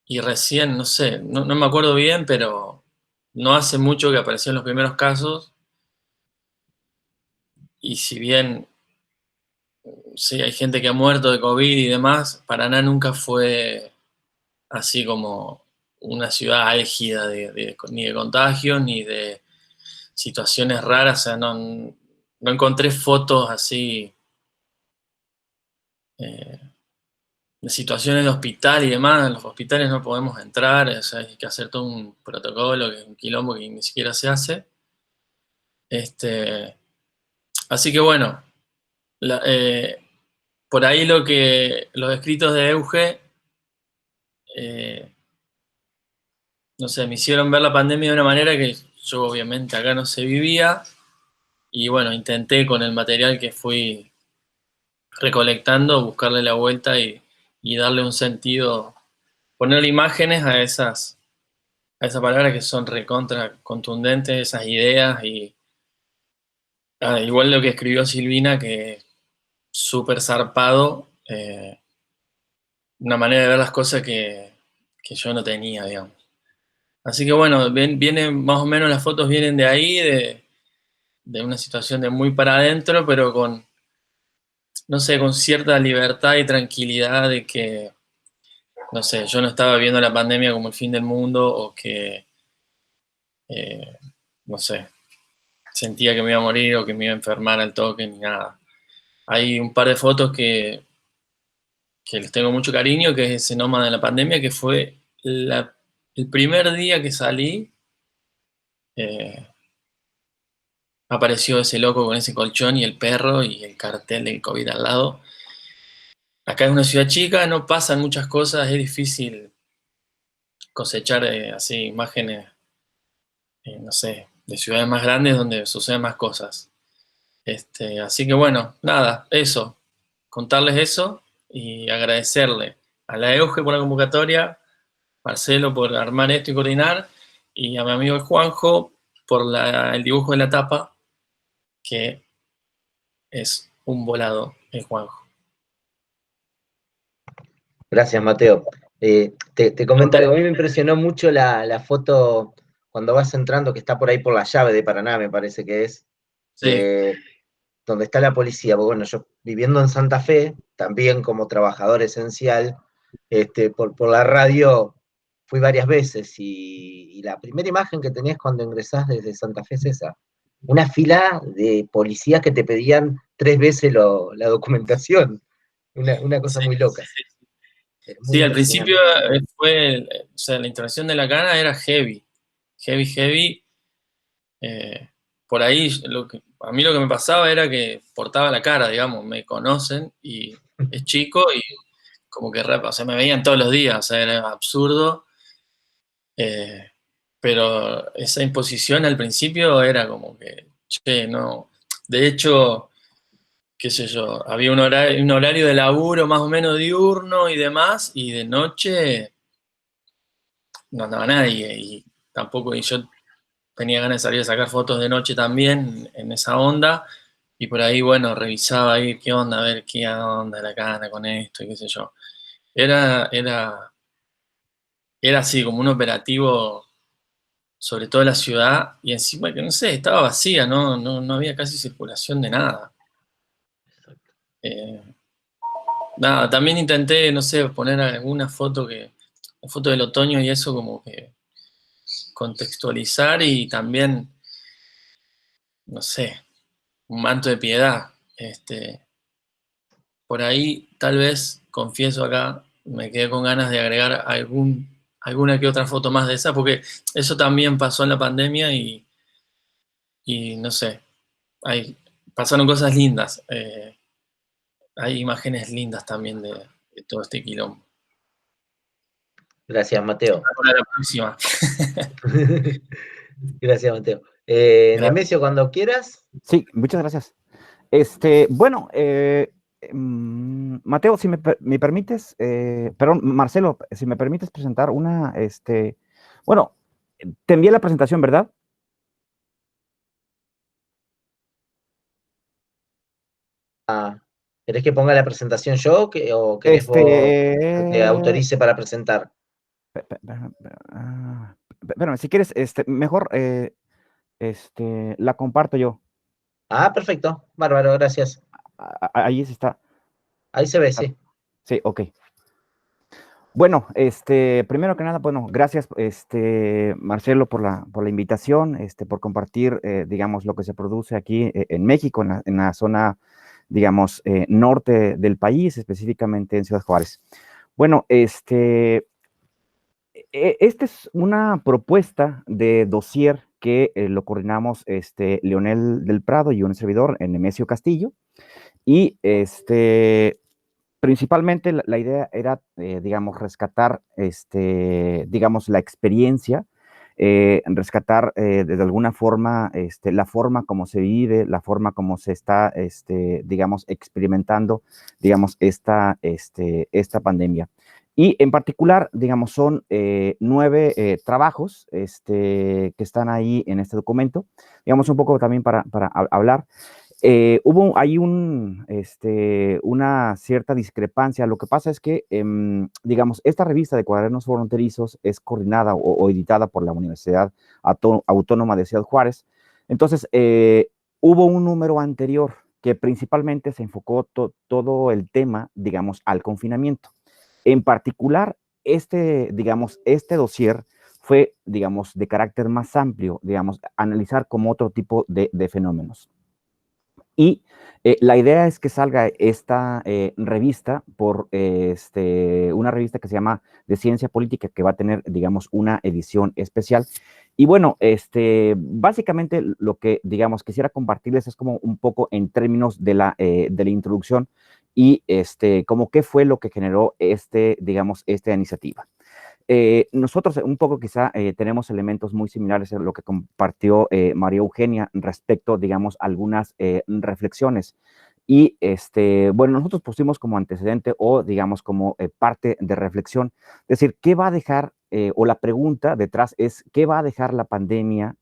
y recién, no sé, no me acuerdo bien, pero no hace mucho que aparecieron los primeros casos. Y si bien sí hay gente que ha muerto de COVID y demás, Paraná nunca fue así como una ciudad álgida ni de contagios ni de situaciones raras. O sea, no encontré fotos así eh, de situaciones de hospital y demás. En los hospitales no podemos entrar, o sea, hay que hacer todo un protocolo, que es un quilombo que ni siquiera se hace. Este, Así que bueno, la- eh, por ahí los escritos de Euge, eh, no sé, me hicieron ver la pandemia de una manera que yo obviamente acá no se vivía. Y bueno, intenté con el material que fui recolectando buscarle la vuelta y darle un sentido, ponerle imágenes a esas palabras que son recontra contundentes, esas ideas. Y igual lo que escribió Silvina, que es súper zarpado, una manera de ver las cosas que yo no tenía, digamos. Así que bueno, vienen más o menos, las fotos vienen de ahí, de una situación de muy para adentro, pero no sé, con cierta libertad y tranquilidad no sé, yo no estaba viendo la pandemia como el fin del mundo o que, no sé, sentía que me iba a morir o que me iba a enfermar al toque ni nada. Hay un par de fotos que les tengo mucho cariño, que es ese Nómada de la pandemia, que fue el primer día que salí, apareció ese loco con ese colchón y el perro y el cartel del COVID al lado. Acá es una ciudad chica, no pasan muchas cosas, es difícil cosechar así imágenes, no sé, de ciudades más grandes donde suceden más cosas. Así que bueno, nada, eso, contarles eso y agradecerle a la EUGE por la convocatoria, Marcelo por armar esto y coordinar, y a mi amigo Juanjo por el dibujo de la tapa, que es un volado el Juanjo. Gracias, Mateo. Te comento algo, a mí me impresionó mucho la foto cuando vas entrando, que está por ahí por la llave de Paraná, me parece que es, Sí, donde está la policía. Porque bueno, yo viviendo en Santa Fe, también como trabajador esencial, por la radio fui varias veces y la primera imagen que tenías cuando ingresás desde Santa Fe es esa. Una fila de policías que te pedían 3 veces la documentación. Una cosa muy loca. Muy sí, al impresionante. principio o sea, la interacción de la cana era heavy, heavy, heavy. Por ahí, a mí lo que me pasaba era que portaba la cara, digamos, me conocen y es chico y como que o sea, me veían todos los días, o sea, era absurdo. Pero esa imposición al principio era como que, che, no. De hecho, qué sé yo, había un horario de laburo más o menos diurno y demás, y de noche no andaba nadie, y tampoco, y yo tenía ganas de salir a sacar fotos de noche también en esa onda, y por ahí, bueno, revisaba ahí qué onda, a ver qué onda la cana con esto, y qué sé yo. Era así, como un operativo sobre toda la ciudad, y encima que no sé, estaba vacía, no había casi circulación de nada. Eh, Nada, también intenté, no sé, poner alguna foto del otoño y eso como que contextualizar y también, no sé, un manto de piedad. Por ahí, tal vez, confieso acá, me quedé con ganas de agregar alguna que otra foto más de esa, porque eso también pasó en la pandemia y no sé, pasaron cosas lindas. Hay imágenes lindas también de todo este quilombo. Gracias, Mateo. Para la próxima. Gracias, Mateo. Nemesio, cuando quieras. Sí, muchas gracias. Bueno, Mateo, si me permites, perdón, Marcelo, si me permites presentar bueno, te envié la presentación, ¿verdad? ¿Querés que ponga la presentación yo o querés vos que te autorice para presentar? Espérame, si quieres, mejor la comparto yo. Perfecto. Bárbaro, gracias. Ahí está. Ahí se ve, sí. Sí, ok. Bueno, primero que nada, bueno, gracias, Marcelo, por la invitación, por compartir, digamos, lo que se produce aquí en México, en la zona, digamos, norte del país, específicamente en Ciudad Juárez. Bueno, esta es una propuesta de dossier que lo coordinamos, Leonel del Prado y un servidor, Nemesio Castillo, y principalmente la idea era, digamos, rescatar, digamos, la experiencia, rescatar de alguna forma la forma como se vive, la forma como se está, digamos, experimentando, digamos, esta pandemia. Y en particular, digamos, son 9 trabajos que están ahí en este documento, digamos, un poco también para hablar. Hay una cierta discrepancia. Lo que pasa es que, digamos, esta revista de Cuadernos Fronterizos es coordinada o editada por la Universidad Autónoma de Ciudad Juárez. Entonces, hubo un número anterior que principalmente se enfocó todo el tema, digamos, al confinamiento. En particular, digamos, este dossier fue, digamos, de carácter más amplio, digamos, analizar como otro tipo de fenómenos. Y la idea es que salga esta revista por una revista que se llama de Ciencia Política, que va a tener, digamos, una edición especial. Y bueno, básicamente lo que, digamos, quisiera compartirles es como un poco en términos de la introducción y como qué fue lo que generó digamos, esta iniciativa. Nosotros un poco quizá tenemos elementos muy similares a lo que compartió María Eugenia respecto, digamos, a algunas reflexiones. Y bueno, nosotros pusimos como antecedente o digamos como parte de reflexión, es decir, ¿qué va a dejar, o la pregunta detrás es, ¿qué va a dejar la pandemia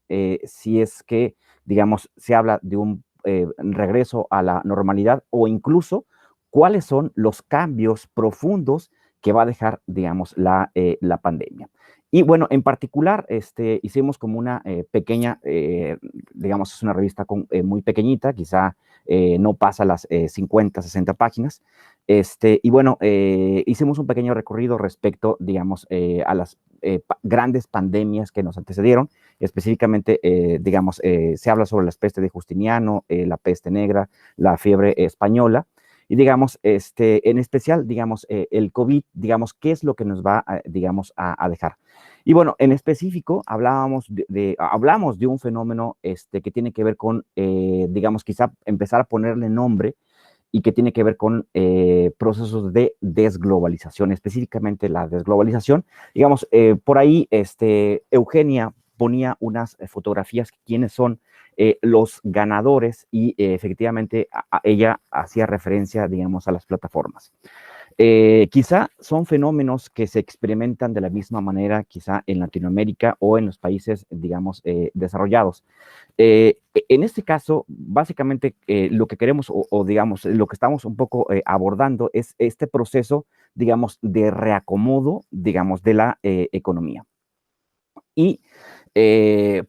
si es que, digamos, se habla de un regreso a la normalidad o incluso cuáles son los cambios profundos que va a dejar, digamos, la pandemia? Y bueno, en particular, hicimos como una pequeña, digamos, es una revista muy pequeñita, quizá no pasa las 50, 60 páginas. Y bueno, hicimos un pequeño recorrido respecto, digamos, a las grandes pandemias que nos antecedieron. Específicamente, digamos, se habla sobre la peste de Justiniano, la peste negra, la fiebre española. Y digamos, en especial, digamos, el COVID, digamos, ¿qué es lo que nos va, digamos, a dejar? Y bueno, en específico, hablamos de un fenómeno que tiene que ver con, digamos, quizá empezar a ponerle nombre y que tiene que ver con procesos de desglobalización, específicamente la desglobalización. Digamos, por ahí, Eugenia ponía unas fotografías, quiénes son los ganadores y efectivamente ella hacía referencia, digamos, a las plataformas. Quizá son fenómenos que se experimentan de la misma manera, quizá en Latinoamérica o en los países, digamos, desarrollados. En este caso, básicamente, lo que queremos o, digamos, lo que estamos un poco abordando es este proceso, digamos, de reacomodo, digamos, de la economía. Y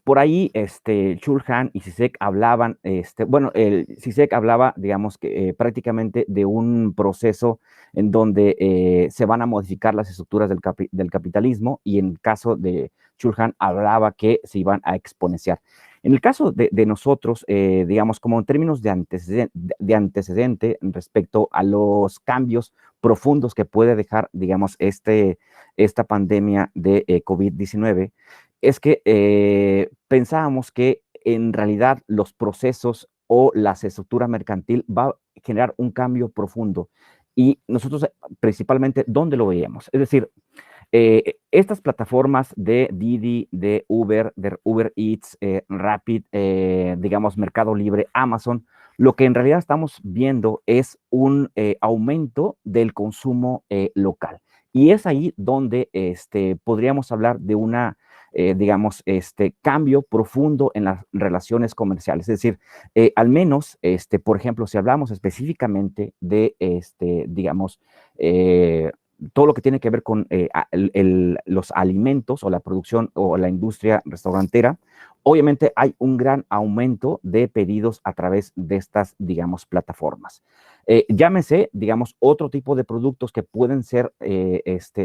por ahí, Chul-Han y Zizek hablaban, bueno, Zizek hablaba, digamos, que prácticamente de un proceso en donde se van a modificar las estructuras del capitalismo, y en el caso de Chul-Han hablaba que se iban a exponenciar. En el caso de nosotros, digamos, como en términos de antecedente respecto a los cambios profundos que puede dejar, digamos, esta pandemia de COVID-19, es que pensábamos que en realidad los procesos o la estructura mercantil va a generar un cambio profundo. Y nosotros principalmente, ¿dónde lo veíamos? Es decir, estas plataformas de Didi, de Uber Eats, Rapid, digamos, Mercado Libre, Amazon, lo que en realidad estamos viendo es un aumento del consumo local. Y es ahí donde podríamos hablar de una, digamos, cambio profundo en las relaciones comerciales. Es decir, al menos, por ejemplo, si hablamos específicamente de, digamos, todo lo que tiene que ver con los alimentos o la producción o la industria restaurantera, obviamente hay un gran aumento de pedidos a través de estas, digamos, plataformas. Llámese, digamos, otro tipo de productos que pueden ser,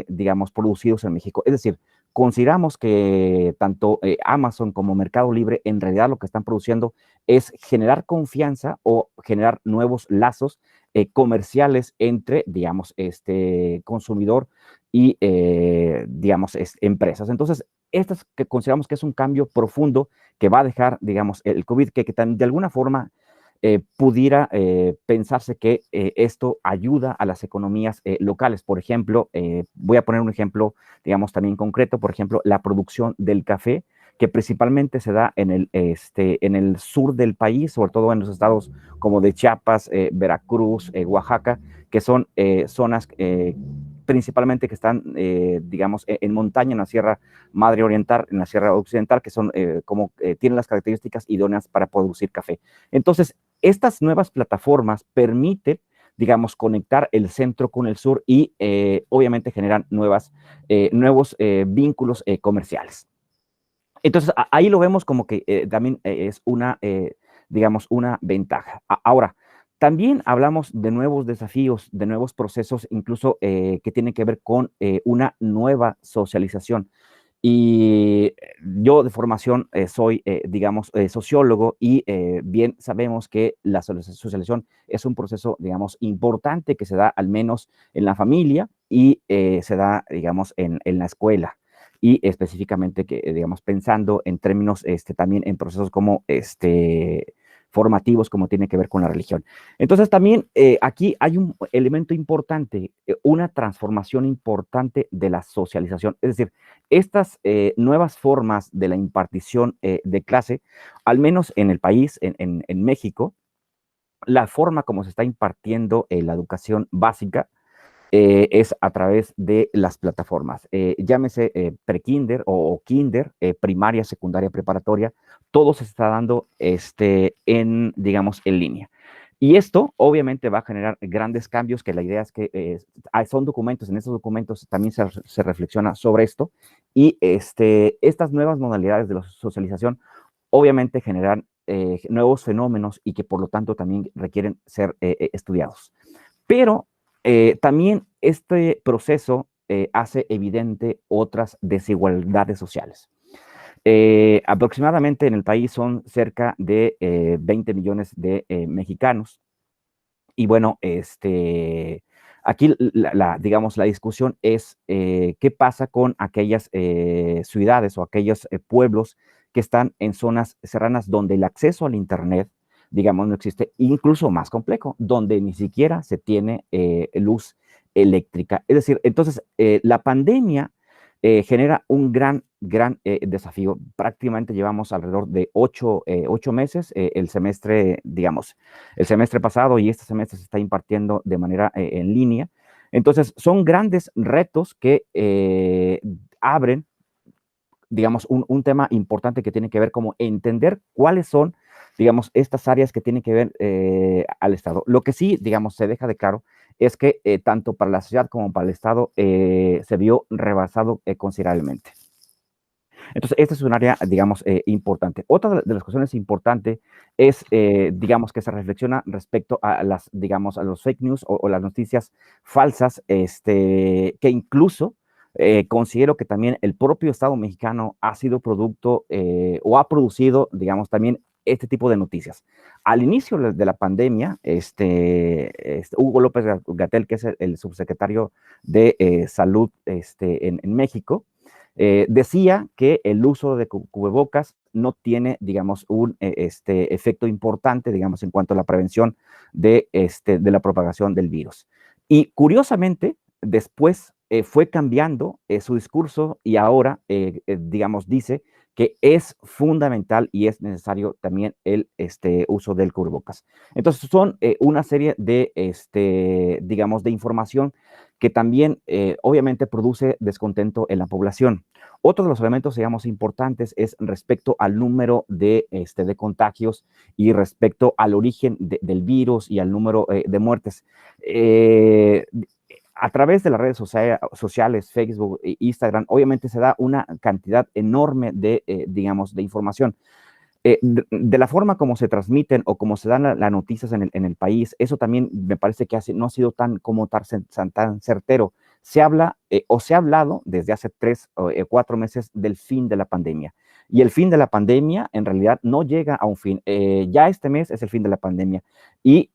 digamos, producidos en México. Es decir, consideramos que tanto Amazon como Mercado Libre en realidad lo que están produciendo es generar confianza o generar nuevos lazos comerciales entre, digamos, consumidor y, digamos, empresas. Entonces, estas que consideramos que es un cambio profundo que va a dejar, digamos, el COVID, que de alguna forma pudiera pensarse que esto ayuda a las economías locales. Por ejemplo, voy a poner un ejemplo, digamos, también concreto, por ejemplo, la producción del café, que principalmente se da en el sur del país, sobre todo en los estados como de Chiapas, Veracruz, Oaxaca, que son zonas principalmente que están, digamos, en montaña, en la Sierra Madre Oriental, en la Sierra Occidental, que son tienen las características idóneas para producir café. Entonces, estas nuevas plataformas permiten, digamos, conectar el centro con el sur y obviamente generan nuevos vínculos comerciales. Entonces, ahí lo vemos como que también es una, digamos, una ventaja. Ahora, También hablamos de nuevos desafíos, de nuevos procesos, incluso que tienen que ver con una nueva socialización. Y yo de formación soy, digamos, sociólogo y bien sabemos que la socialización es un proceso, digamos, importante que se da al menos en la familia y se da, digamos, en la escuela. Y específicamente, que, digamos, pensando en términos también en procesos como formativos, como tiene que ver con la religión. Entonces también aquí hay un elemento importante, una transformación importante de la socialización. Es decir, estas nuevas formas de la impartición de clase, al menos en el país, en México, la forma como se está impartiendo la educación básica es a través de las plataformas. Llámese prekinder o kinder, primaria, secundaria, preparatoria, todo se está dando en, digamos, en línea. Y esto obviamente va a generar grandes cambios, que la idea es que son documentos, en estos documentos también se reflexiona sobre esto, y estas nuevas modalidades de la socialización obviamente generan nuevos fenómenos y que por lo tanto también requieren ser estudiados. Pero también este proceso hace evidente otras desigualdades sociales. Aproximadamente en el país son cerca de 20 millones de mexicanos. Y bueno, aquí digamos, la discusión es qué pasa con aquellas ciudades o aquellos pueblos que están en zonas serranas donde el acceso al Internet, digamos, no existe, incluso más complejo, donde ni siquiera se tiene luz eléctrica. Es decir, entonces, la pandemia genera un gran desafío. Prácticamente llevamos alrededor de 8 meses, el semestre, digamos, el semestre pasado y este semestre se está impartiendo de manera en línea. Entonces, son grandes retos que abren, digamos, un tema importante que tiene que ver como entender cuáles son, digamos, estas áreas que tienen que ver al Estado. Lo que sí, digamos, se deja de claro es que tanto para la sociedad como para el Estado se vio rebasado considerablemente. Entonces, esta es un área, digamos, importante. Otra de las cuestiones importantes es, digamos, que se reflexiona respecto a las, digamos, a los fake news o las noticias falsas, que incluso considero que también el propio Estado mexicano ha sido producto o ha producido, digamos, también tipo de noticias. Al inicio de la pandemia, Hugo López-Gatell, que es el subsecretario de Salud en México, decía que el uso de cubrebocas no tiene, digamos, un efecto importante, digamos, en cuanto a la prevención de la propagación del virus. Y curiosamente, después fue cambiando su discurso y ahora, digamos, dice que es fundamental y es necesario también el uso del cubrebocas. Entonces, son una serie de, digamos, de información que también, obviamente, produce descontento en la población. Otro de los elementos, digamos, importantes es respecto al número de contagios y respecto al origen del virus y al número de muertes. A través de las redes sociales, Facebook e Instagram, obviamente se da una cantidad enorme de, digamos, de información. De la forma como se transmiten o como se dan las noticias en el país, eso también me parece que no ha sido tan certero. Se habla o se ha hablado desde hace 3 o 4 meses del fin de la pandemia. Y el fin de la pandemia en realidad no llega a un fin. Ya este mes es el fin de la pandemia y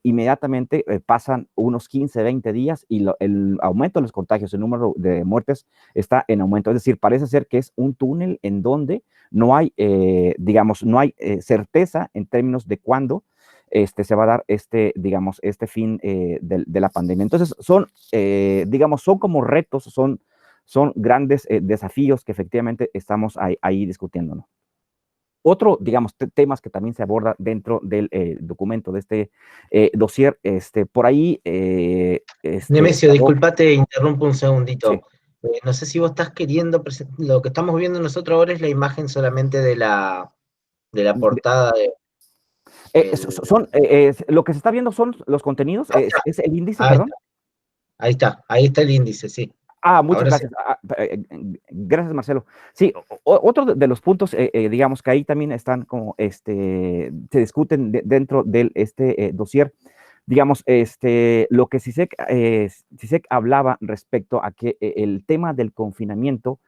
inmediatamente pasan unos 15, 20 días y el aumento de los contagios, el número de muertes está en aumento. Es decir, parece ser que es un túnel en donde no hay, digamos, no hay certeza en términos de cuándo se va a dar digamos, este fin de la pandemia. Entonces, son, digamos, son como retos, son grandes desafíos que efectivamente estamos ahí discutiendo, ¿no? Otro, digamos, temas que también se aborda dentro del documento de este dossier, por ahí... Nemesio, disculpate, interrumpo un segundito. Sí. No sé si vos estás queriendo presentar, lo que estamos viendo nosotros ahora es la imagen solamente de la portada de... Lo que se está viendo son los contenidos, es el índice, Ahí perdón. está, ahí está el índice, sí. Muchas gracias. Gracias, Marcelo. Sí, otro de los puntos, digamos, que ahí también están como, se discuten dentro del dossier, digamos, lo que CISEC hablaba respecto a que el tema del confinamiento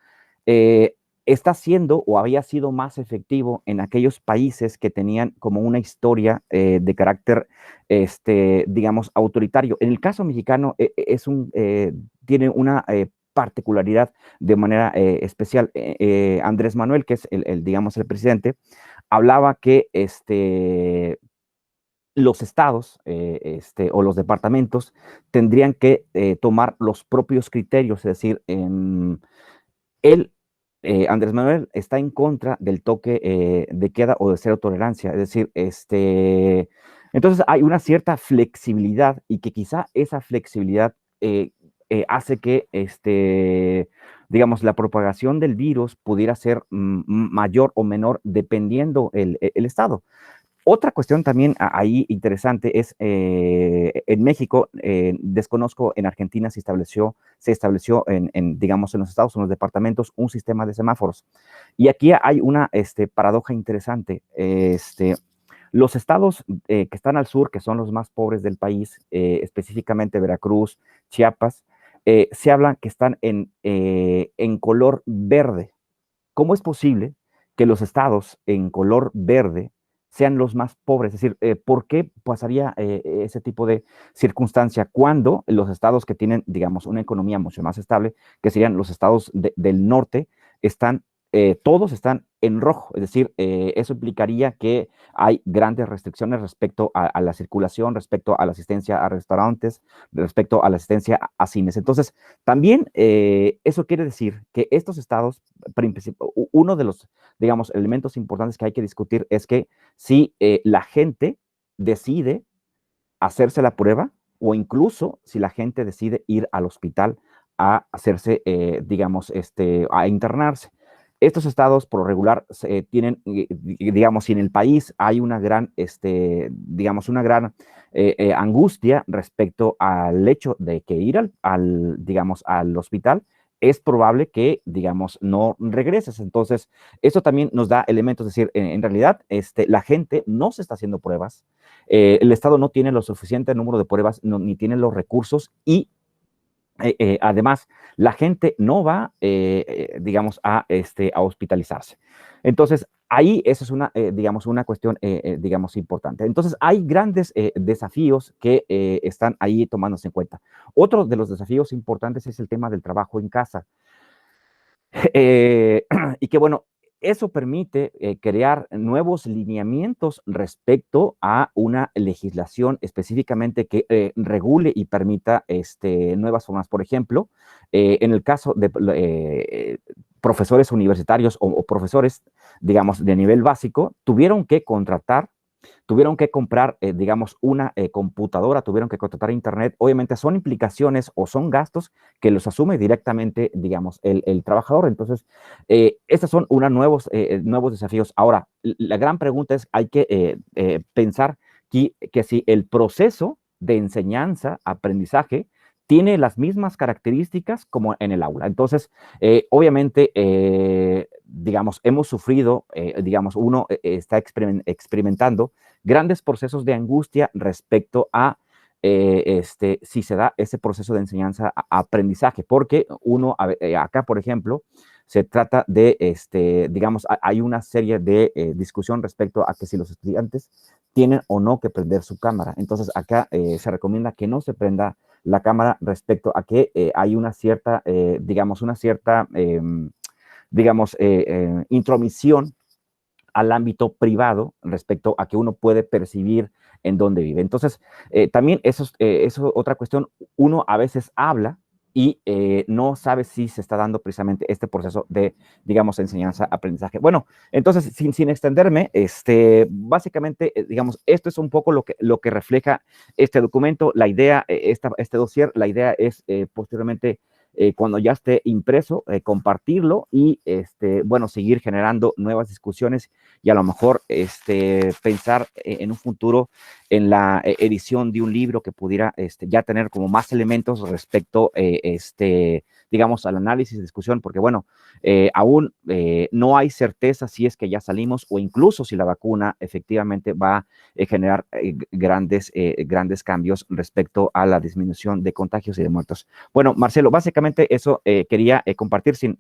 está siendo o había sido más efectivo en aquellos países que tenían como una historia de carácter, digamos, autoritario. En el caso mexicano tiene una particularidad de manera especial. Andrés Manuel, que es digamos, el presidente, hablaba que los estados o los departamentos tendrían que tomar los propios criterios, es decir, Andrés Manuel está en contra del toque de queda o de cero tolerancia, es decir, entonces hay una cierta flexibilidad y que quizá esa flexibilidad hace que, digamos, la propagación del virus pudiera ser mayor o menor dependiendo el estado. Otra cuestión también ahí interesante es, en México, desconozco, en Argentina se estableció digamos, en los estados, en los departamentos, un sistema de semáforos. Y aquí hay una paradoja interesante. Los estados que están al sur, que son los más pobres del país, específicamente Veracruz, Chiapas, se habla que están en color verde. ¿Cómo es posible que los estados en color verde sean los más pobres? Es decir, ¿por qué pasaría ese tipo de circunstancia cuando los estados que tienen, digamos, una economía mucho más estable, que serían los estados del norte, todos están en rojo? Es decir, eso implicaría que hay grandes restricciones respecto a la circulación, respecto a la asistencia a restaurantes, respecto a la asistencia a cines. Entonces, también eso quiere decir que estos estados, uno de los, digamos, elementos importantes que hay que discutir es que si la gente decide hacerse la prueba o incluso si la gente decide ir al hospital a hacerse, digamos, a internarse. Estos estados, por lo regular, tienen, digamos, si en el país hay una gran, digamos, una gran angustia respecto al hecho de que ir digamos, al hospital, es probable que, digamos, no regreses. Entonces, eso también nos da elementos, es decir, en realidad, la gente no se está haciendo pruebas, el Estado no tiene lo suficiente número de pruebas, ni tiene los recursos y además, la gente no va, digamos, a hospitalizarse. Entonces, ahí eso es una, digamos, una cuestión, digamos, importante. Entonces, hay grandes desafíos que están ahí tomándose en cuenta. Otro de los desafíos importantes es el tema del trabajo en casa. Y que, bueno, eso permite crear nuevos lineamientos respecto a una legislación específicamente que regule y permita nuevas formas. Por ejemplo, en el caso de profesores universitarios o profesores, digamos, de nivel básico, tuvieron que comprar, digamos, una computadora, tuvieron que contratar internet. Obviamente son implicaciones o son gastos que los asume directamente, digamos, el trabajador. Entonces, estos son nuevos desafíos. Ahora, la gran pregunta es, hay que pensar que si el proceso de enseñanza, aprendizaje, tiene las mismas características como en el aula. Entonces, obviamente, digamos, hemos sufrido, digamos, uno está experimentando grandes procesos de angustia respecto a si se da ese proceso de enseñanza-aprendizaje, porque uno, acá, por ejemplo, se trata de, digamos, hay una serie de discusión respecto a que si los estudiantes tienen o no que prender su cámara. Entonces, acá se recomienda que no se prenda la cámara respecto a que hay una cierta, digamos, intromisión al ámbito privado respecto a que uno puede percibir en dónde vive. Entonces, también eso es otra cuestión. Uno a veces habla y no sabe si se está dando precisamente este proceso de, digamos, enseñanza-aprendizaje. Bueno, entonces, sin extenderme, básicamente, digamos, esto es un poco lo que refleja este documento. La idea, este dossier, la idea es posteriormente, cuando ya esté impreso, compartirlo y, bueno, seguir generando nuevas discusiones y a lo mejor pensar en un futuro edición de un libro que pudiera ya tener como más elementos respecto, digamos, al análisis y discusión, porque bueno, aún no hay certeza si es que ya salimos o incluso si la vacuna efectivamente va a generar grandes cambios respecto a la disminución de contagios y de muertos. Bueno, Marcelo, básicamente eso quería compartir sin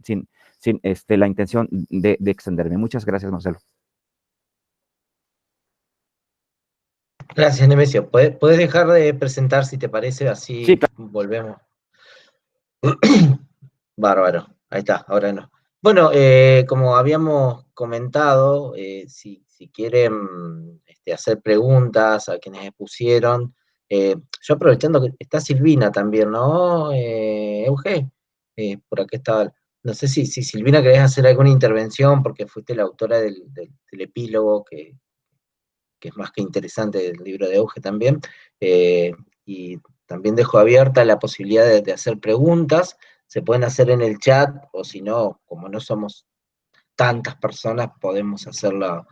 la intención de extenderme. Muchas gracias, Marcelo. Gracias, Nemesio. ¿Puedes dejar de presentar si te parece? Así Sí, claro. volvemos. Bárbaro, ahí está, ahora no. Bueno, como habíamos comentado, si quieren hacer preguntas a quienes expusieron, yo aprovechando que está Silvina también, ¿no? Euge, por acá estaba. No sé si Silvina querés hacer alguna intervención porque fuiste la autora del epílogo que es más que interesante del libro de Euge también, y también dejo abierta la posibilidad de hacer preguntas, se pueden hacer en el chat, o si no, como no somos tantas personas, podemos hacerlo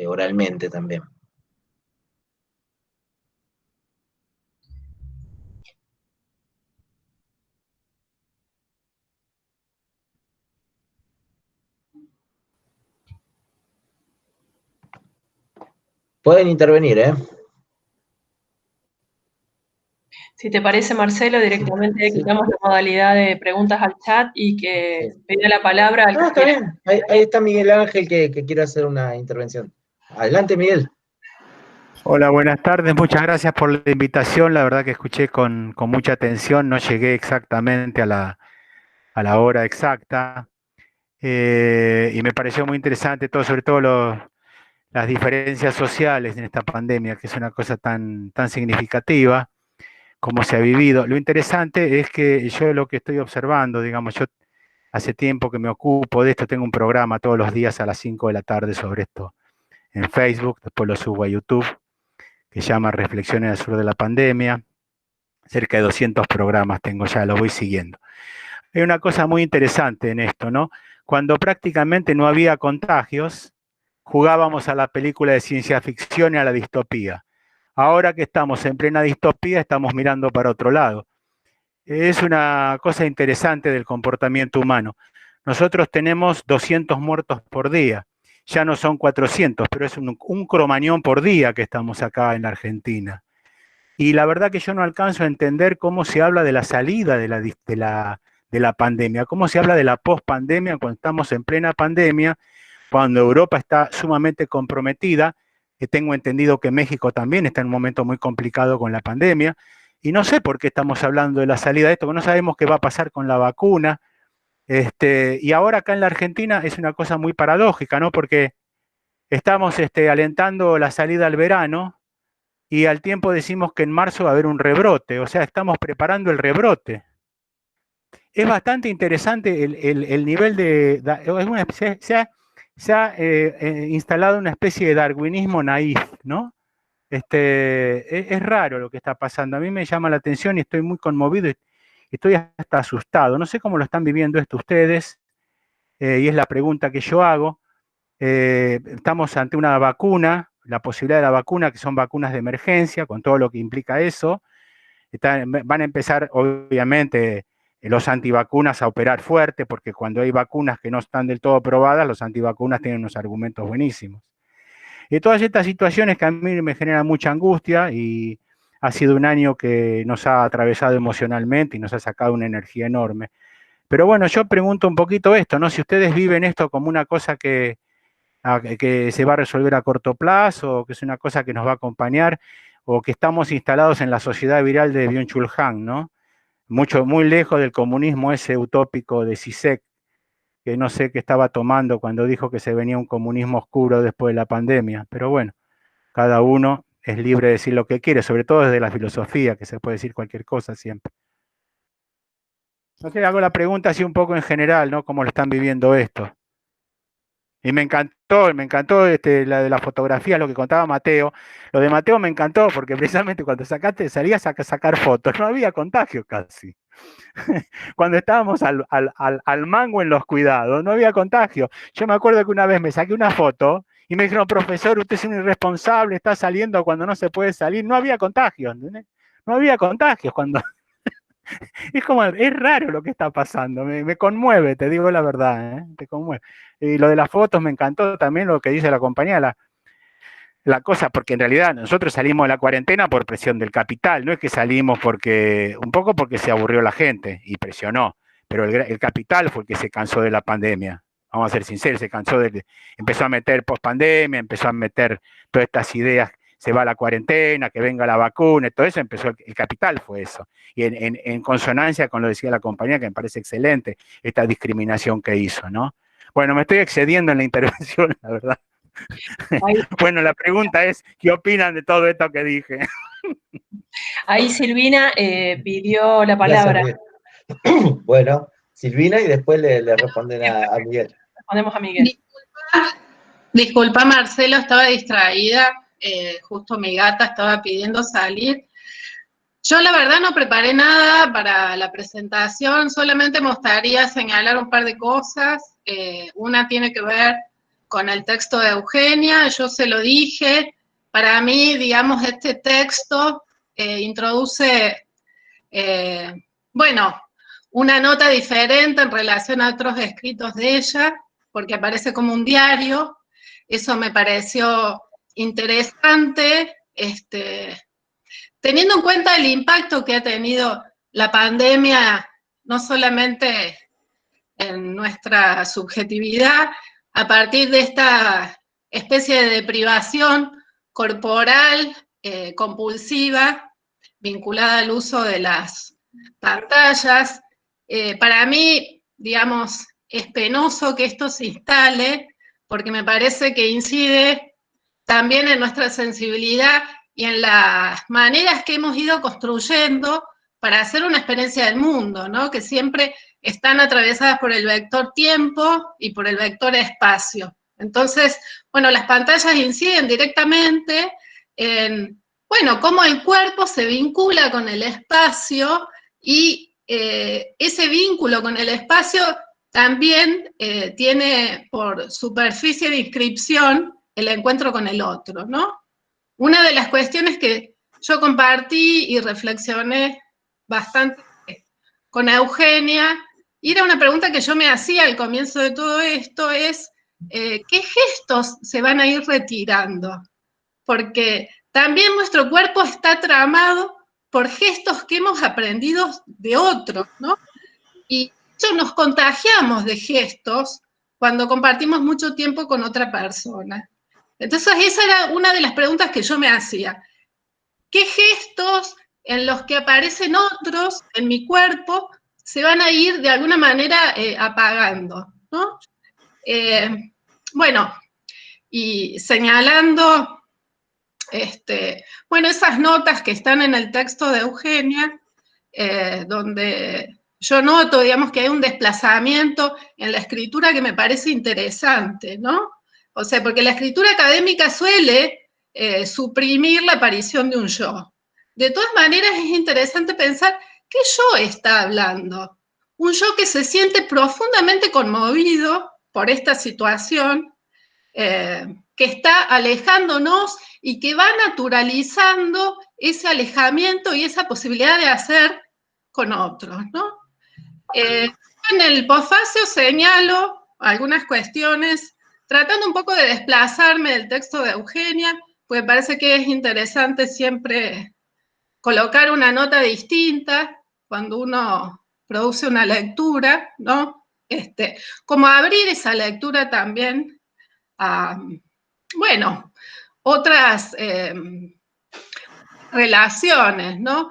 oralmente también. Pueden intervenir, ¿eh? Si te parece, Marcelo, directamente Sí. quitamos la modalidad de preguntas al chat y que pida la palabra al que Está quiera. bien. Ahí está Miguel Ángel que quiere hacer una intervención. Adelante, Miguel. Hola, buenas tardes. Muchas gracias por la invitación. La verdad que escuché con mucha atención. No llegué exactamente a la hora exacta. Y me pareció muy interesante todo, sobre todo las diferencias sociales en esta pandemia, que es una cosa tan significativa como se ha vivido. Lo interesante es que yo lo que estoy observando, digamos, yo hace tiempo que me ocupo de esto, tengo un programa todos los días a las 5 de la tarde sobre esto en Facebook, después lo subo a YouTube, que se llama Reflexiones al Sur de la Pandemia. Cerca de 200 programas tengo ya, lo voy siguiendo. Hay una cosa muy interesante en esto, ¿no? Cuando prácticamente no había contagios, jugábamos a la película de ciencia ficción y a la distopía. Ahora que estamos en plena distopía, estamos mirando para otro lado. Es una cosa interesante del comportamiento humano. Nosotros tenemos 200 muertos por día. Ya no son 400, pero es un cromañón por día que estamos acá en la Argentina. Y la verdad que yo no alcanzo a entender cómo se habla de la salida de la pandemia, cómo se habla de la pospandemia cuando estamos en plena pandemia, cuando Europa está sumamente comprometida, que tengo entendido que México también está en un momento muy complicado con la pandemia, y no sé por qué estamos hablando de la salida de esto, porque no sabemos qué va a pasar con la vacuna, y ahora acá en la Argentina es una cosa muy paradójica, ¿no? Porque estamos alentando la salida al verano, y al tiempo decimos que en marzo va a haber un rebrote, o sea, estamos preparando el rebrote. Es bastante interesante el nivel se ha instalado una especie de darwinismo naif, ¿no? Es raro lo que está pasando. A mí me llama la atención y estoy muy conmovido y estoy hasta asustado. No sé cómo lo están viviendo esto ustedes, y es la pregunta que yo hago. Estamos ante una vacuna, la posibilidad de la vacuna, que son vacunas de emergencia, con todo lo que implica eso. Van a empezar, obviamente, los antivacunas a operar fuerte, porque cuando hay vacunas que no están del todo probadas, los antivacunas tienen unos argumentos buenísimos. Y todas estas situaciones que a mí me generan mucha angustia, y ha sido un año que nos ha atravesado emocionalmente y nos ha sacado una energía enorme. Pero bueno, yo pregunto un poquito esto, ¿no? Si ustedes viven esto como una cosa que se va a resolver a corto plazo, o que es una cosa que nos va a acompañar, o que estamos instalados en la sociedad viral de Byung-Chul Han, ¿no? Muy lejos del comunismo ese utópico de Zizek, que no sé qué estaba tomando cuando dijo que se venía un comunismo oscuro después de la pandemia. Pero bueno, cada uno es libre de decir lo que quiere, sobre todo desde la filosofía, que se puede decir cualquier cosa siempre. No sé, hago la pregunta así un poco en general, ¿no? ¿Cómo lo están viviendo esto? Y me encantó la de la fotografía, lo que contaba Mateo. Lo de Mateo me encantó porque precisamente cuando salías a sacar fotos, no había contagio casi. Cuando estábamos al mango en los cuidados, no había contagio. Yo me acuerdo que una vez me saqué una foto Y me dijeron, profesor, usted es un irresponsable, está saliendo cuando no se puede salir. No había contagios, ¿entendés? No había contagios cuando... Es como, es raro lo que está pasando, me conmueve, te digo la verdad, ¿eh? Te conmueve. Y lo de las fotos me encantó también lo que dice la compañía, la cosa, porque en realidad nosotros salimos de la cuarentena por presión del capital, no es que salimos porque, un poco porque se aburrió la gente y presionó, pero el capital fue el que se cansó de la pandemia, vamos a ser sinceros, empezó a meter pospandemia, empezó a meter todas estas ideas, se va a la cuarentena, que venga la vacuna, todo eso empezó, el capital fue eso, y en consonancia con lo que decía la compañía, que me parece excelente, esta discriminación que hizo, ¿no? Bueno, me estoy excediendo en la intervención, la verdad. Bueno, la pregunta es, ¿qué opinan de todo esto que dije? Ahí Silvina pidió la palabra. Gracias, bueno, Silvina y después le responden a Miguel. Respondemos a Miguel. Disculpa, Marcelo, estaba distraída. Justo mi gata estaba pidiendo salir. Yo la verdad no preparé nada para la presentación, solamente me gustaría señalar un par de cosas. Una tiene que ver con el texto de Eugenia, yo se lo dije, para mí, digamos, este texto introduce, bueno, una nota diferente en relación a otros escritos de ella, porque aparece como un diario, eso me pareció interesante, teniendo en cuenta el impacto que ha tenido la pandemia, no solamente en nuestra subjetividad, a partir de esta especie de deprivación corporal compulsiva vinculada al uso de las pantallas. Para mí, digamos, es penoso que esto se instale porque me parece que incide también en nuestra sensibilidad y en las maneras que hemos ido construyendo para hacer una experiencia del mundo, ¿no? Que siempre están atravesadas por el vector tiempo y por el vector espacio. Entonces, bueno, las pantallas inciden directamente en, bueno, cómo el cuerpo se vincula con el espacio y ese vínculo con el espacio también tiene por superficie de inscripción el encuentro con el otro, ¿no? Una de las cuestiones que yo compartí y reflexioné bastante con Eugenia, y era una pregunta que yo me hacía al comienzo de todo esto, es ¿qué gestos se van a ir retirando? Porque también nuestro cuerpo está tramado por gestos que hemos aprendido de otros, ¿no? Y nos contagiamos de gestos cuando compartimos mucho tiempo con otra persona. Entonces esa era una de las preguntas que yo me hacía. ¿Qué gestos en los que aparecen otros en mi cuerpo se van a ir de alguna manera apagando, ¿no? Bueno, y señalando, bueno, esas notas que están en el texto de Eugenia, donde yo noto, digamos, que hay un desplazamiento en la escritura que me parece interesante, ¿no? O sea, porque la escritura académica suele suprimir la aparición de un yo. De todas maneras, es interesante pensar qué yo está hablando. Un yo que se siente profundamente conmovido por esta situación, que está alejándonos y que va naturalizando ese alejamiento y esa posibilidad de hacer con otros, ¿no? En el posfacio señalo algunas cuestiones, tratando un poco de desplazarme del texto de Eugenia, porque parece que es interesante siempre colocar una nota distinta cuando uno produce una lectura, ¿no? Como abrir esa lectura también a, bueno, otras relaciones, ¿no?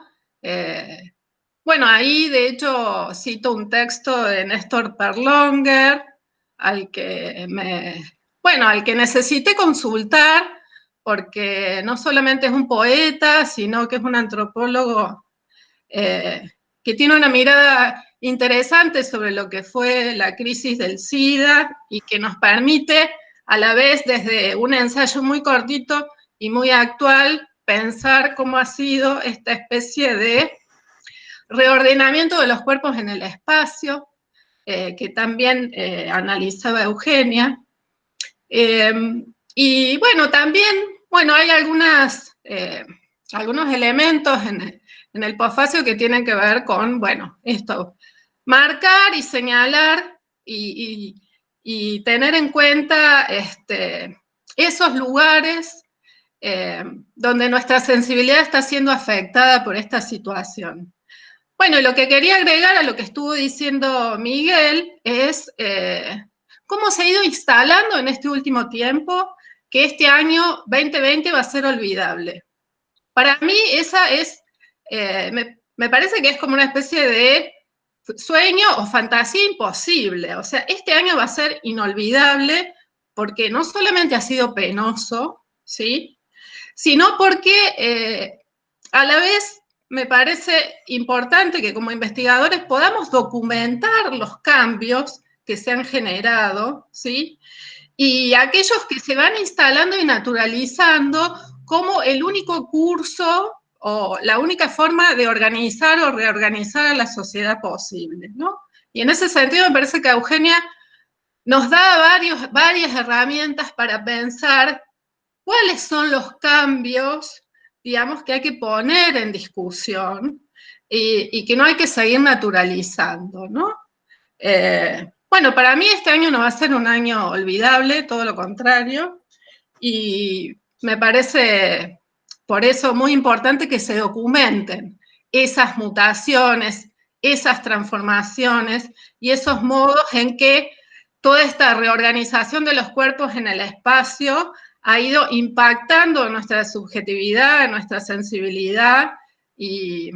Bueno, ahí de hecho cito un texto de Néstor Perlonger, al que necesité consultar, porque no solamente es un poeta, sino que es un antropólogo que tiene una mirada interesante sobre lo que fue la crisis del SIDA y que nos permite, a la vez, desde un ensayo muy cortito y muy actual, pensar cómo ha sido esta especie de reordenamiento de los cuerpos en el espacio, que también analizaba Eugenia. Y bueno, también, bueno, hay algunos elementos en el posfacio que tienen que ver con, bueno, esto, marcar y señalar y tener en cuenta esos lugares donde nuestra sensibilidad está siendo afectada por esta situación. Bueno, lo que quería agregar a lo que estuvo diciendo Miguel es cómo se ha ido instalando en este último tiempo que este año 2020 va a ser olvidable. Para mí esa es, me parece que es como una especie de sueño o fantasía imposible. O sea, este año va a ser inolvidable porque no solamente ha sido penoso, ¿sí?, sino porque a la vez me parece importante que como investigadores podamos documentar los cambios que se han generado, ¿sí?, y aquellos que se van instalando y naturalizando como el único curso o la única forma de organizar o reorganizar a la sociedad posible, ¿no? Y en ese sentido me parece que Eugenia nos da varias herramientas para pensar cuáles son los cambios, digamos, que hay que poner en discusión y que no hay que seguir naturalizando, ¿no? Bueno, para mí este año no va a ser un año olvidable, todo lo contrario, y me parece por eso muy importante que se documenten esas mutaciones, esas transformaciones y esos modos en que toda esta reorganización de los cuerpos en el espacio ha ido impactando nuestra subjetividad, nuestra sensibilidad y,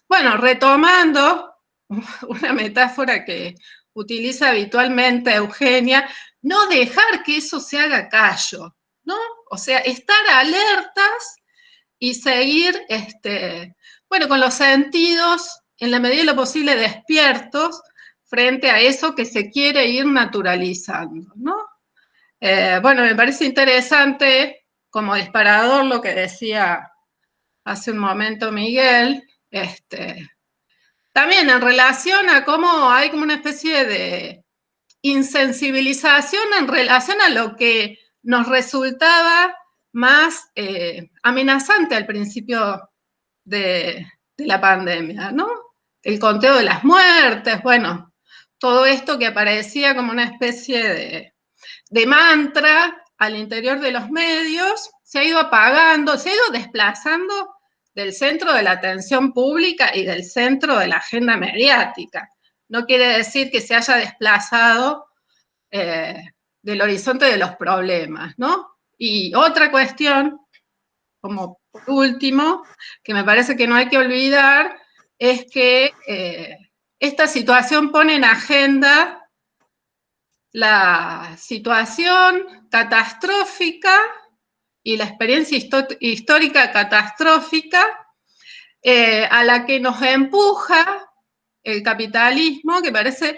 bueno, retomando una metáfora que utiliza habitualmente Eugenia, no dejar que eso se haga callo, ¿no? O sea, estar alertas y seguir, bueno, con los sentidos, en la medida de lo posible, despiertos frente a eso que se quiere ir naturalizando, ¿no? Bueno, me parece interesante como disparador lo que decía hace un momento Miguel, también en relación a cómo hay como una especie de insensibilización en relación a lo que nos resultaba más amenazante al principio de la pandemia, ¿no? El conteo de las muertes, bueno, todo esto que aparecía como una especie de mantra al interior de los medios, se ha ido apagando, se ha ido desplazando del centro de la atención pública y del centro de la agenda mediática. No quiere decir que se haya desplazado del horizonte de los problemas, ¿no? Y otra cuestión, como por último, que me parece que no hay que olvidar, es que esta situación pone en agenda la situación catastrófica y la experiencia histórica catastrófica a la que nos empuja el capitalismo, que parece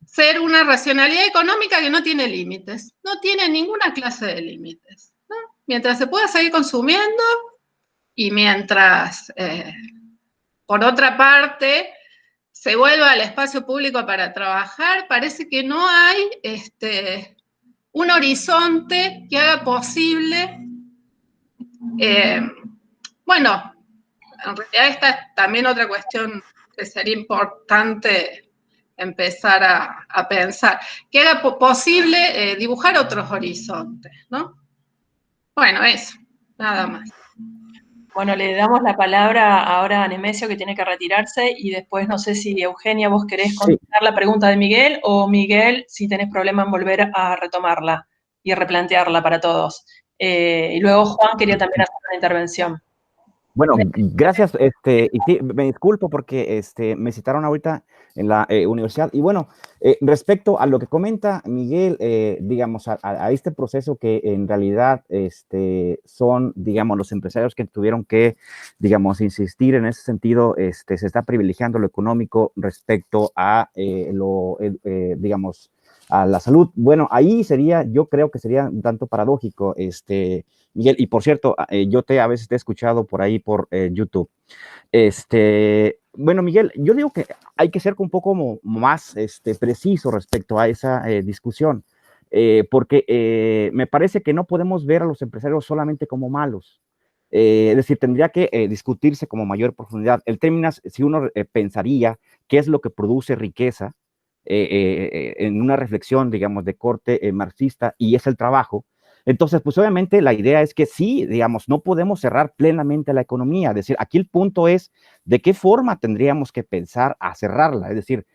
ser una racionalidad económica que no tiene límites, no tiene ninguna clase de límites, ¿no? Mientras se pueda seguir consumiendo y mientras, por otra parte, se vuelva al espacio público para trabajar, parece que no hay un horizonte que haga posible, bueno, en realidad esta es también otra cuestión que sería importante empezar a pensar, que haga posible dibujar otros horizontes, ¿no? Bueno, eso, nada más. Bueno, le damos la palabra ahora a Nemesio, que tiene que retirarse, y después no sé si Eugenia, vos querés contestar la pregunta de Miguel, o Miguel, si tenés problema en volver a retomarla y replantearla para todos. Y luego Juan quería también hacer una intervención. Bueno, gracias, y sí, me disculpo porque me citaron ahorita en la universidad. Y bueno, respecto a lo que comenta Miguel, digamos, a este proceso que en realidad son, digamos, los empresarios que tuvieron que, digamos, insistir en ese sentido, se está privilegiando lo económico respecto a digamos, a la salud. Bueno, ahí sería, yo creo que sería un tanto paradójico, Miguel, y por cierto, yo a veces te he escuchado por ahí por YouTube. Bueno, Miguel, yo digo que hay que ser un poco más preciso respecto a esa discusión. porque me parece que no podemos ver a los empresarios solamente como malos. Es decir, tendría que discutirse como mayor profundidad. El término, si uno pensaría qué es lo que produce riqueza en una reflexión, digamos, de corte marxista, y es el trabajo. Entonces, pues obviamente la idea es que sí, digamos, no podemos cerrar plenamente la economía. Es decir, aquí el punto es de qué forma tendríamos que pensar a cerrarla. Es decir,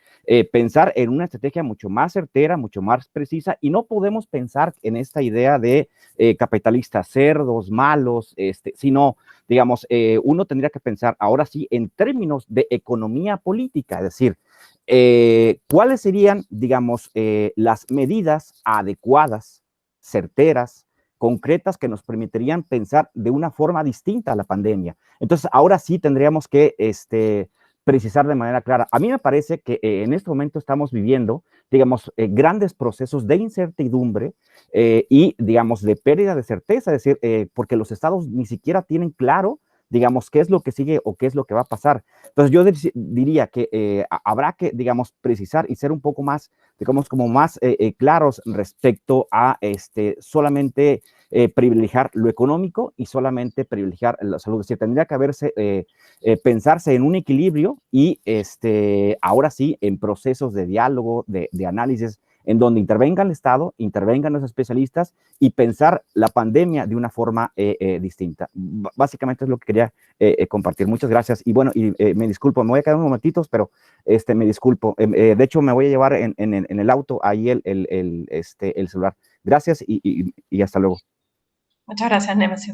pensar en una estrategia mucho más certera, mucho más precisa, y no podemos pensar en esta idea de capitalistas cerdos, malos, sino, digamos, uno tendría que pensar ahora sí en términos de economía política, es decir, ¿cuáles serían, digamos, las medidas adecuadas, certeras, concretas, que nos permitirían pensar de una forma distinta a la pandemia? Entonces, ahora sí tendríamos que precisar de manera clara. A mí me parece que en este momento estamos viviendo, digamos, grandes procesos de incertidumbre y, digamos, de pérdida de certeza, es decir, porque los estados ni siquiera tienen claro, digamos, qué es lo que sigue o qué es lo que va a pasar. Entonces, yo diría que habrá que, digamos, precisar y ser un poco más, digamos, como más claros respecto a solamente privilegiar lo económico y solamente privilegiar la salud. Es decir, tendría que haberse, pensarse en un equilibrio y ahora sí, en procesos de diálogo, de análisis, en donde intervenga el Estado, intervengan los especialistas y pensar la pandemia de una forma distinta. Básicamente es lo que quería compartir. Muchas gracias. Y bueno, me disculpo, me voy a quedar unos momentitos, pero me disculpo. De hecho, me voy a llevar en el auto ahí el celular. Gracias y hasta luego. Muchas gracias, Nemesio.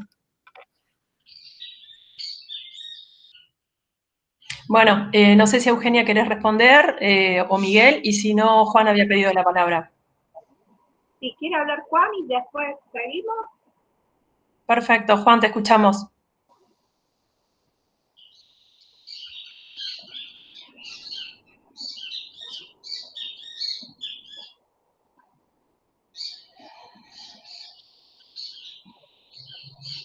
Bueno, no sé si Eugenia querés responder o Miguel, y si no, Juan había pedido la palabra. Si quiere hablar Juan y después seguimos. Perfecto, Juan, te escuchamos.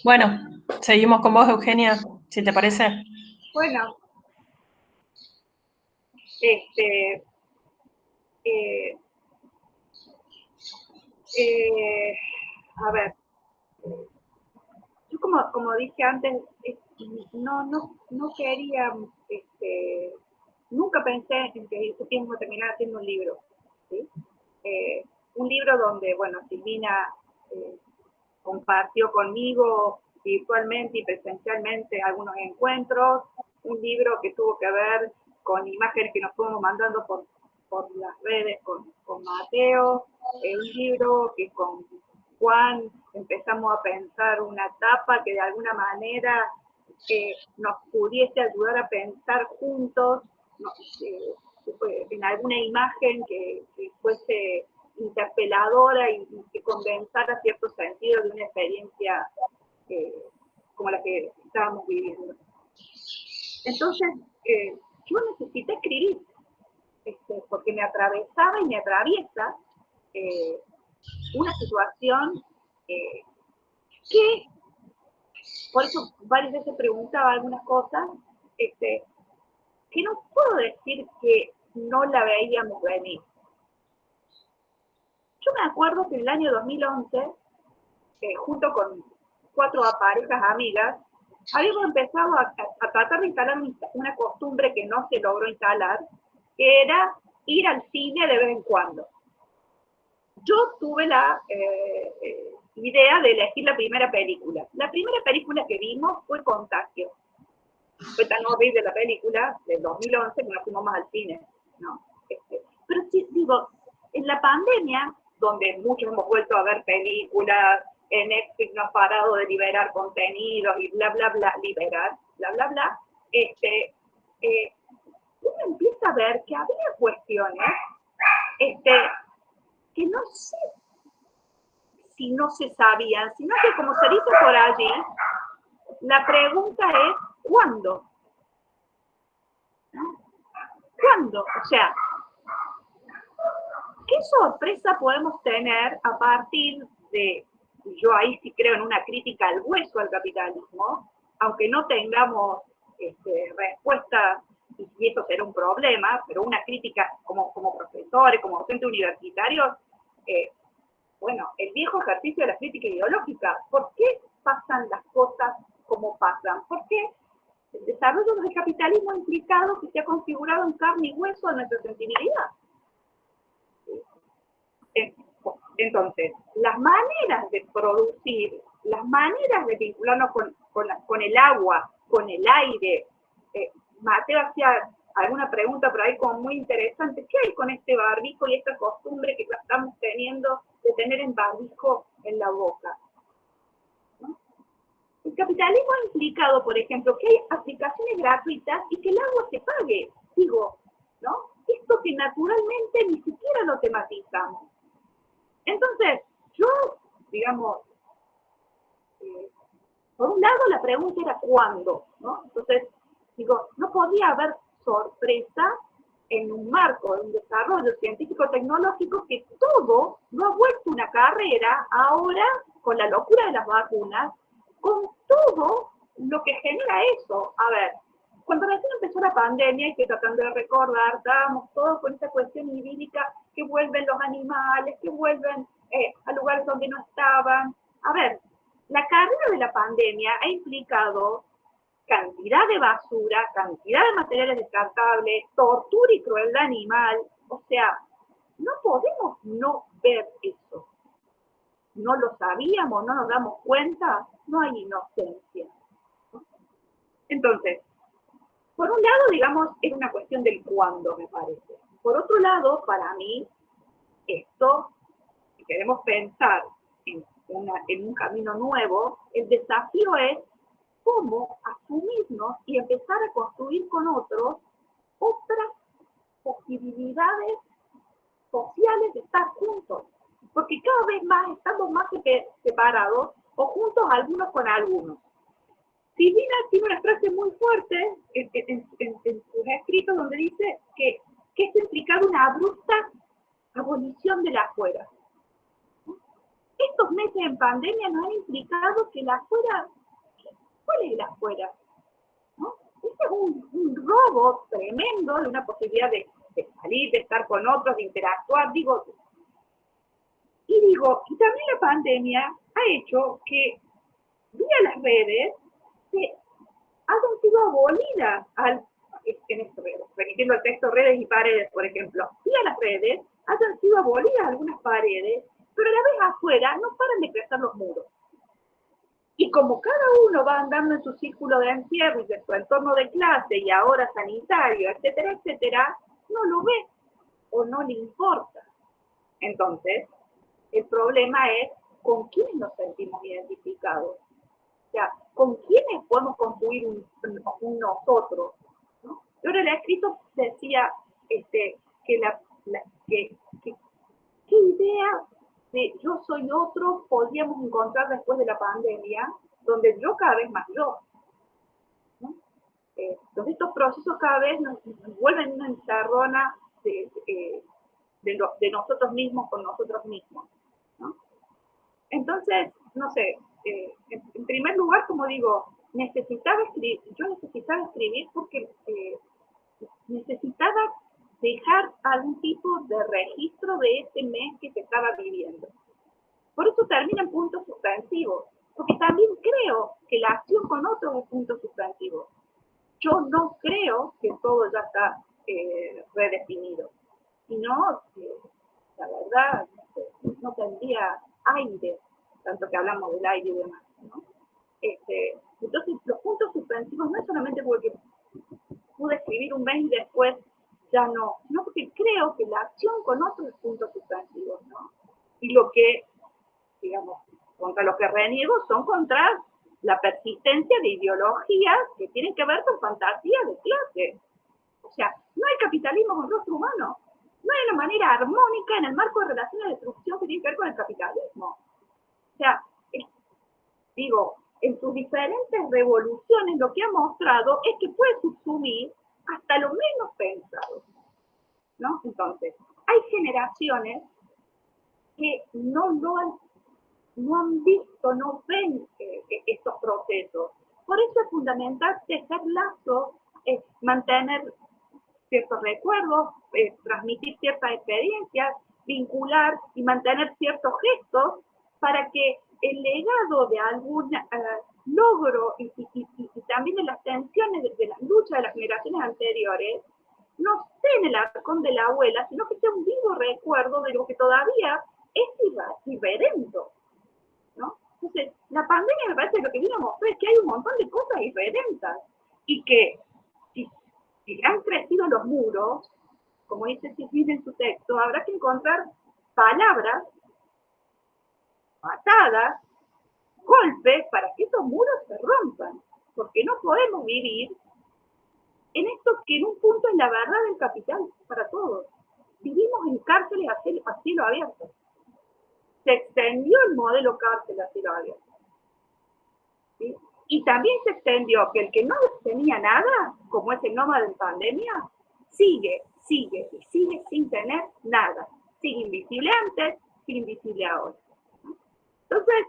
Bueno, seguimos con vos, Eugenia, si te parece. Bueno, a ver, yo como dije antes, no quería, nunca pensé en que este tiempo terminar haciendo un libro, ¿sí? Un libro donde, bueno, Silvina compartió conmigo virtualmente y presencialmente algunos encuentros, un libro que tuvo que ver con imágenes que nos fuimos mandando por las redes con Mateo, un libro que con Juan empezamos a pensar una etapa que de alguna manera nos pudiese ayudar a pensar juntos en alguna imagen que fuese interpeladora y que condensara ciertos sentidos de una experiencia como la que estábamos viviendo. Entonces, yo necesité escribir, porque me atravesaba y me atraviesa una situación que, por eso varias veces preguntaba algunas cosas, que no puedo decir que no la veíamos venir. Yo me acuerdo que en el año 2011, junto con 4 parejas amigas, habíamos empezado a tratar de instalar una costumbre que no se logró instalar, que era ir al cine de vez en cuando. Yo tuve la idea de elegir la primera película. La primera película que vimos fue Contagio. Fue tan horrible la película del 2011 que no fuimos más al cine, ¿no? Pero sí, digo, en la pandemia, donde muchos hemos vuelto a ver películas, Netflix no ha parado de liberar contenidos y bla, bla, bla, liberar, bla, bla, bla, uno empieza a ver que había cuestiones que no sé si no se sabían, sino que como se dice por allí, la pregunta es, ¿cuándo? ¿Cuándo? O sea, ¿qué sorpresa podemos tener a partir de, yo ahí sí creo en una crítica al hueso al capitalismo, aunque no tengamos respuestas, y eso será un problema, pero una crítica como profesores, como docentes universitarios, bueno, el viejo ejercicio de la crítica ideológica. ¿Por qué pasan las cosas como pasan? ¿Por qué el desarrollo del capitalismo ha implicado que se ha configurado en carne y hueso de nuestra sensibilidad? Entonces, las maneras de producir, las maneras de vincularnos con el agua, con el aire. Mateo hacía alguna pregunta por ahí como muy interesante. ¿Qué hay con este barbijo y esta costumbre que estamos teniendo de tener el barbijo en la boca? ¿No? El capitalismo ha implicado, por ejemplo, que hay aplicaciones gratuitas y que el agua se pague. Digo, ¿no? Esto que naturalmente ni siquiera lo tematizamos. Entonces, yo, digamos, por un lado la pregunta era ¿cuándo? ¿No? Entonces, digo, no podía haber sorpresa en un marco de un desarrollo científico-tecnológico que todo lo ha vuelto una carrera ahora con la locura de las vacunas, con todo lo que genera eso. A ver, cuando recién empezó la pandemia, y estoy tratando de recordar, estábamos todos con esa cuestión idílica que vuelven los animales, que vuelven a lugares donde no estaban. A ver, la carrera de la pandemia ha implicado cantidad de basura, cantidad de materiales descartables, tortura y crueldad animal. O sea, no podemos no ver eso. No lo sabíamos, no nos damos cuenta, no hay inocencia. Entonces, por un lado, digamos, es una cuestión del cuándo, me parece. Por otro lado, para mí, esto, si queremos pensar en un camino nuevo, el desafío es cómo asumirnos y empezar a construir con otros otras posibilidades sociales de estar juntos. Porque cada vez más estamos más separados o juntos algunos con algunos. Silvina tiene una frase muy fuerte en sus escritos donde dice que esto implica una abrupta abolición de la afuera. Estos meses en pandemia nos han implicado que la afuera, ¿cuál es la afuera? ¿No? Este es un robo tremendo de una posibilidad de salir, de estar con otros, de interactuar, y también la pandemia ha hecho que vía las redes hayan sido abolidas, remitiendo al texto redes y paredes, por ejemplo, vía las redes hayan sido abolidas algunas paredes, pero a la vez afuera no paran de crecer los muros. Y como cada uno va andando en su círculo de encierro y de su entorno de clase y ahora sanitario, etcétera, etcétera, no lo ve o no le importa. Entonces, el problema es con quiénes nos sentimos identificados. O sea, ¿con quiénes podemos construir un nosotros? ¿No? Yo en el escrito decía que qué idea de yo soy otro podríamos encontrar después de la pandemia, donde yo cada vez más yo. ¿No? Entonces estos procesos cada vez nos vuelven una encerrona de nosotros mismos con nosotros mismos. ¿No? Entonces, no sé, en primer lugar, como digo, yo necesitaba escribir porque necesitaba dejar algún tipo de registro de este mes que se estaba viviendo. Por eso termina en puntos suspensivos, porque también creo que la acción con otros es punto suspensivo. Yo no creo que todo ya está redefinido, sino la verdad no tendría aire, tanto que hablamos del aire y demás, ¿no? Entonces, los puntos suspensivos no es solamente porque pude escribir un mes y después ya no, sino porque creo que la acción con otros es puntos suspensivos, ¿no? Y lo que, digamos, contra lo que reniego son contra la persistencia de ideologías que tienen que ver con fantasías de clase. O sea, no hay capitalismo con rostro humano. No hay una manera armónica en el marco de relaciones de destrucción que tiene que ver con el capitalismo. O sea, en sus diferentes revoluciones lo que ha mostrado es que puede subsumir hasta lo menos pensado, ¿no? Entonces, hay generaciones que no han visto, no ven estos procesos. Por eso es fundamental tejer lazos, mantener ciertos recuerdos, transmitir ciertas experiencias, vincular y mantener ciertos gestos para que el legado de algún logro y también de las tensiones de las luchas de las generaciones anteriores no esté en el arcón de la abuela, sino que sea un vivo recuerdo de lo que todavía es irredento, ¿no? Entonces, la pandemia me parece que lo que vino a mostrar es que hay un montón de cosas irredentas y que si han crecido los muros, como dice Cecilia en su texto, habrá que encontrar palabras, patadas, golpes para que esos muros se rompan, porque no podemos vivir en esto que en un punto es la verdad del capital para todos. Vivimos en cárceles a cielo abierto. Se extendió el modelo cárcel a cielo abierto. ¿Sí? Y también se extendió que el que no tenía nada, como es el nómada en pandemia, sigue sin tener nada. Sigue invisible antes, sigue invisible ahora. Entonces,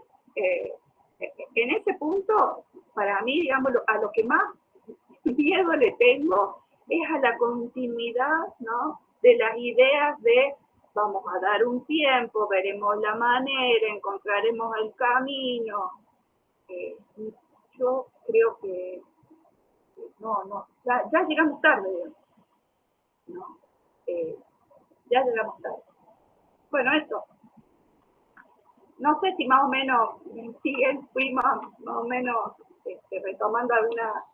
en ese punto, para mí, digamos, a lo que más miedo le tengo es a la continuidad, ¿no?, de las ideas de vamos a dar un tiempo, veremos la manera, encontraremos el camino. Yo creo que ya llegamos tarde, ¿no? Ya llegamos tarde. Bueno, eso. No sé si más o menos fui más o menos retomando algunas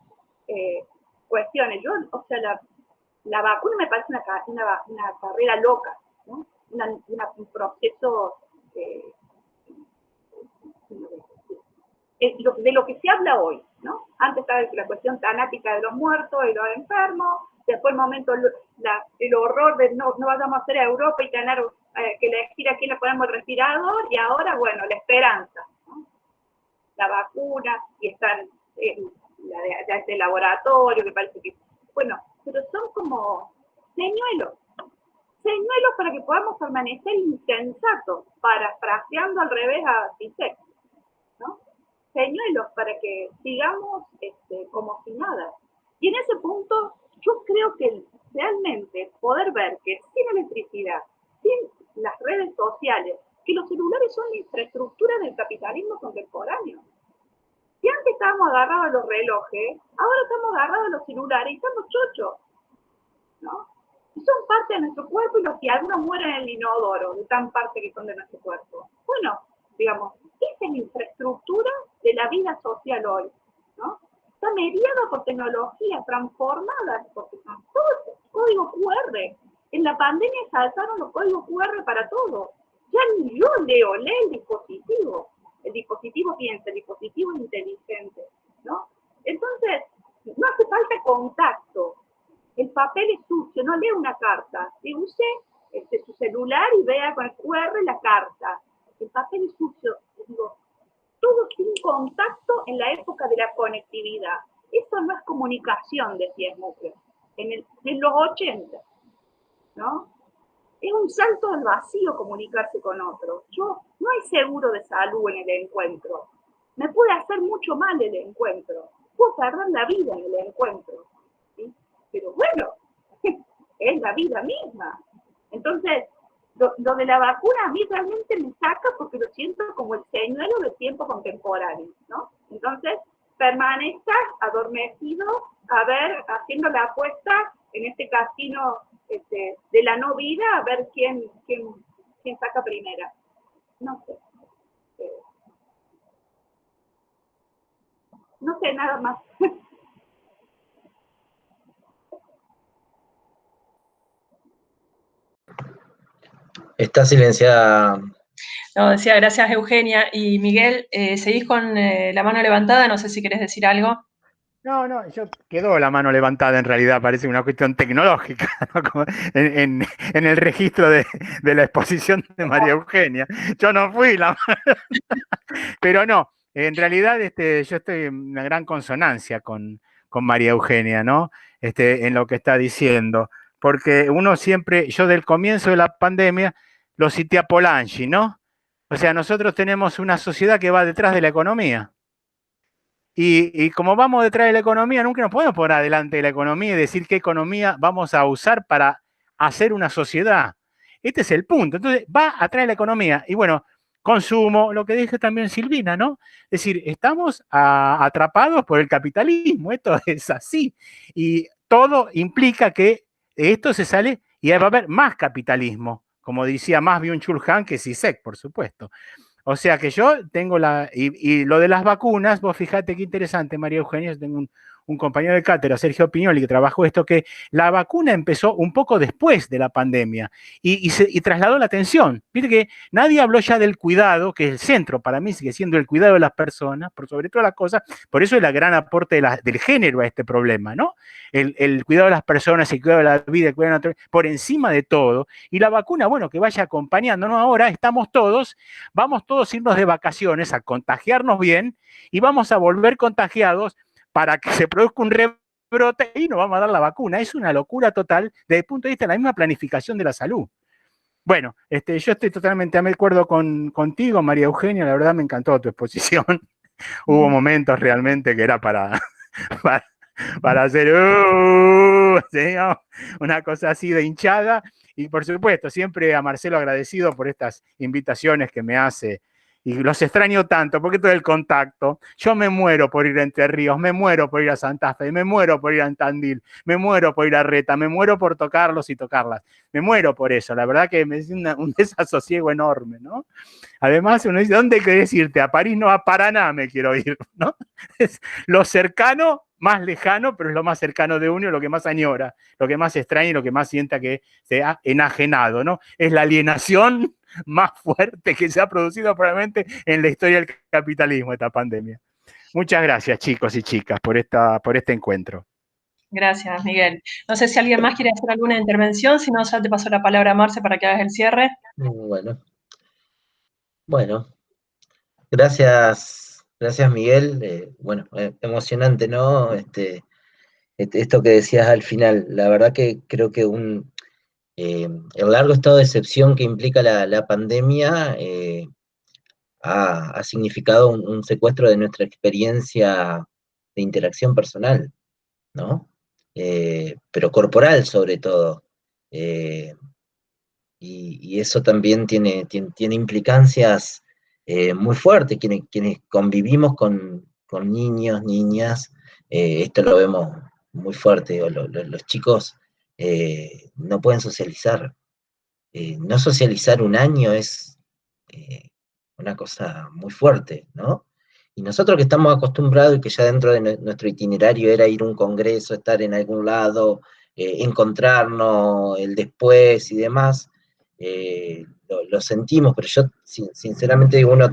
cuestiones. Yo, o sea, la vacuna me parece una carrera loca, ¿no? Un proceso de lo que se habla hoy, ¿no? Antes estaba la cuestión tanática de los muertos y los enfermos, después el momento, el horror de no vayamos a hacer a Europa y tener que elegir a quién le ponemos el respirador, y ahora, bueno, la esperanza, ¿no? La vacuna, y están ya este laboratorio, que parece que, bueno, pero son como señuelos para que podamos permanecer insensatos, parafraseando al revés a Zizek, ¿no? Señuelos para que sigamos como si nada. Y en ese punto, yo creo que realmente poder ver que sin electricidad, sin las redes sociales, que los celulares son la infraestructura del capitalismo contemporáneo. Si antes estábamos agarrados a los relojes, ahora estamos agarrados a los celulares y estamos chochos, ¿no? Y son parte de nuestro cuerpo, y los que algunos mueren en el inodoro, de tan parte que son de nuestro cuerpo. Bueno, digamos, esta es la infraestructura de la vida social hoy, ¿no? Está mediada por tecnología, transformada por todo el código QR. En la pandemia saltaron los códigos QR para todo. Ya ni yo leo el dispositivo. El dispositivo piensa, el dispositivo es inteligente, ¿no? Entonces, no hace falta contacto. El papel es sucio, no lea una carta. Si use su celular y vea con el QR la carta. El papel es sucio. Digo, todo sin contacto en la época de la conectividad. Eso no es comunicación, decía Smucker, en los 80, ¿no? Es un salto al vacío comunicarse con otro. No hay seguro de salud en el encuentro. Me puede hacer mucho mal el encuentro. Puedo perder la vida en el encuentro, ¿sí? Pero bueno, es la vida misma. Entonces, lo de la vacuna a mí realmente me saca porque lo siento como el señuelo del tiempo contemporáneo, ¿no? Entonces, permanezca adormecido, haciendo la apuesta en este casino de la no vida, a ver quién saca primera. No sé. No sé nada más. Está silenciada. No, decía, gracias Eugenia. Y Miguel, seguís con la mano levantada, no sé si querés decir algo. No, yo quedó la mano levantada, en realidad parece una cuestión tecnológica, ¿no? Como en el registro de la exposición de María Eugenia. Yo no fui la mano. Pero no, en realidad yo estoy en una gran consonancia con María Eugenia, ¿no? En lo que está diciendo. Porque uno siempre, yo del comienzo de la pandemia, lo cité a Polanyi, ¿no? O sea, nosotros tenemos una sociedad que va detrás de la economía. Y como vamos detrás de la economía, nunca nos podemos poner adelante de la economía y decir qué economía vamos a usar para hacer una sociedad. Este es el punto. Entonces, va a traer la economía. Y bueno, consumo, lo que dijo también Silvina, ¿no? Es decir, estamos atrapados por el capitalismo, esto es así. Y todo implica que esto se sale y va a haber más capitalismo, como decía más Byung-Chul Han que Zizek, por supuesto. O sea que yo tengo y lo de las vacunas, vos fíjate qué interesante, María Eugenia, yo tengo un compañero de cátedra, Sergio Piñoli, que trabajó esto, que la vacuna empezó un poco después de la pandemia y trasladó la atención. Viste que nadie habló ya del cuidado, que es el centro, para mí sigue siendo el cuidado de las personas, por sobre todas las cosas, por eso es el gran aporte del género a este problema, ¿no? El cuidado de las personas, el cuidado de la vida, el cuidado de la naturaleza, por encima de todo. Y la vacuna, bueno, que vaya acompañándonos ahora, vamos todos a irnos de vacaciones, a contagiarnos bien, y vamos a volver contagiados para que se produzca un rebrote y nos vamos a dar la vacuna. Es una locura total desde el punto de vista de la misma planificación de la salud. Bueno, yo estoy totalmente de acuerdo contigo, María Eugenia, la verdad me encantó tu exposición. Hubo momentos realmente que era para hacer ¿sí? Una cosa así de hinchada. Y por supuesto, siempre a Marcelo agradecido por estas invitaciones que me hace. Y los extraño tanto, porque todo el contacto. Yo me muero por ir a Entre Ríos, me muero por ir a Santa Fe, me muero por ir a Tandil, me muero por ir a Reta, me muero por tocarlos y tocarlas. Me muero por eso. La verdad que me es un desasosiego enorme, ¿no? Además, uno dice, ¿dónde querés irte? A París, no, a Paraná me quiero ir, ¿no? Es lo cercano, más lejano, pero es lo más cercano de uno, lo que más añora, lo que más extraña y lo que más sienta que se ha enajenado, ¿no? Es la alienación más fuerte que se ha producido probablemente en la historia del capitalismo, esta pandemia. Muchas gracias, chicos y chicas, por este encuentro. Gracias, Miguel. No sé si alguien más quiere hacer alguna intervención, si no, ya te paso la palabra a Marce para que hagas el cierre. Bueno, gracias Miguel. Bueno, emocionante, ¿no? Esto que decías al final, la verdad que creo que el largo estado de excepción que implica la pandemia ha significado un secuestro de nuestra experiencia de interacción personal, ¿no? Pero corporal sobre todo. Y eso también tiene implicancias muy fuertes. Quienes convivimos con niños, niñas, esto lo vemos muy fuerte. Los chicos no pueden socializar. No socializar un año es una cosa muy fuerte, ¿no? Y nosotros que estamos acostumbrados y que ya dentro de nuestro itinerario era ir a un congreso, estar en algún lado, encontrarnos, el después y demás, lo sentimos, pero yo sinceramente digo, uno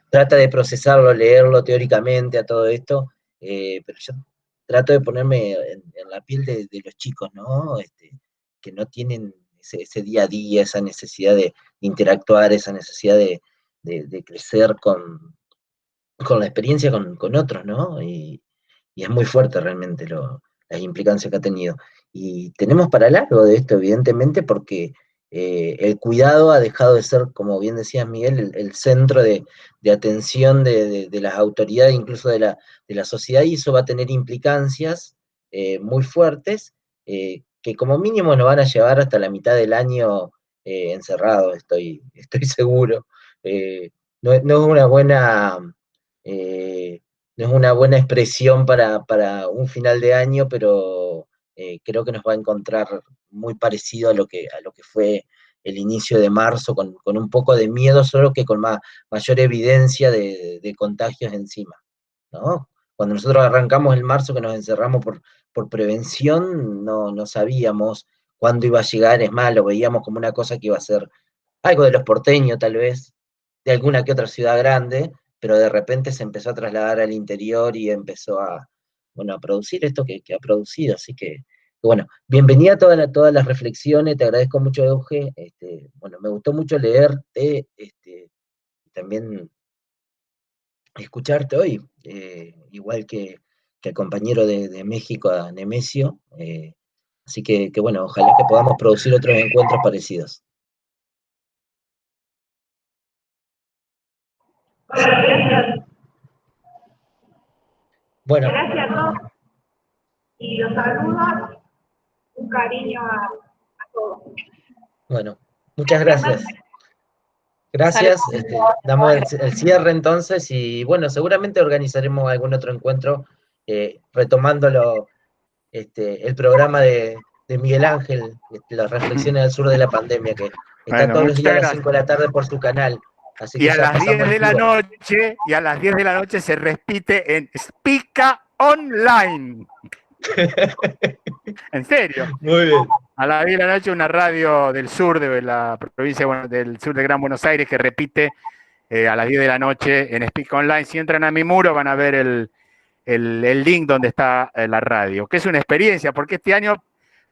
trata de procesarlo, leerlo teóricamente a todo esto, pero yo trato de ponerme en la piel de los chicos, ¿no? Que no tienen ese día a día, esa necesidad de interactuar, esa necesidad de crecer con la experiencia con otros, ¿no? Y es muy fuerte realmente las implicancias que ha tenido. Y tenemos para largo de esto, evidentemente, porque el cuidado ha dejado de ser, como bien decías, Miguel, el centro de atención de las autoridades, incluso de la sociedad, y eso va a tener implicancias muy fuertes, que como mínimo nos van a llevar hasta la mitad del año encerrados, estoy seguro. No es una buena no es una buena expresión para un final de año, pero creo que nos va a encontrar muy parecido a lo que fue el inicio de marzo, con un poco de miedo, solo que con mayor evidencia de contagios encima, ¿no? Cuando nosotros arrancamos el marzo, que nos encerramos por prevención, no sabíamos cuándo iba a llegar, es más, lo veíamos como una cosa que iba a ser algo de los porteños, tal vez, de alguna que otra ciudad grande, pero de repente se empezó a trasladar al interior y empezó a producir esto que ha producido. Así que, bueno, bienvenida a todas las reflexiones, te agradezco mucho, Euge. Bueno, me gustó mucho leerte, y también escucharte hoy, igual que el compañero de México, a Nemesio. Así que, bueno, ojalá que podamos producir otros encuentros parecidos. Bueno. Gracias a todos. Y los saludos, un cariño a todos. Bueno, Muchas gracias. Gracias. Damos el cierre entonces y bueno, seguramente organizaremos algún otro encuentro retomando el programa de Miguel Ángel, las reflexiones al sur de la pandemia, que está todos los días a las 5 de la tarde por su canal. Así que y a las 10 de la noche, se repite en Spica Online. En serio. Muy bien. A las 10 de la noche una radio del sur de la provincia del sur de Gran Buenos Aires que repite a las 10 de la noche en Spica Online. Si entran a mi muro van a ver el link donde está la radio, que es una experiencia, porque este año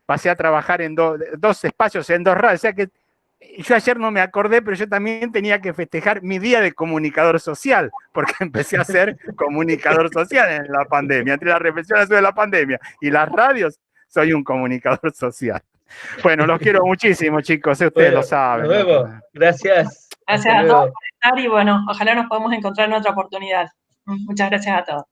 pasé a trabajar en dos espacios, en dos radios, o sea que yo ayer no me acordé, pero yo también tenía que festejar mi día de comunicador social, porque empecé a ser comunicador social en la pandemia, entre las reflexiones de la pandemia y las radios, soy un comunicador social. Bueno, los quiero muchísimo, chicos, ustedes lo saben. Nos vemos. Gracias. Gracias a todos por estar y bueno, ojalá nos podamos encontrar en otra oportunidad. Muchas gracias a todos.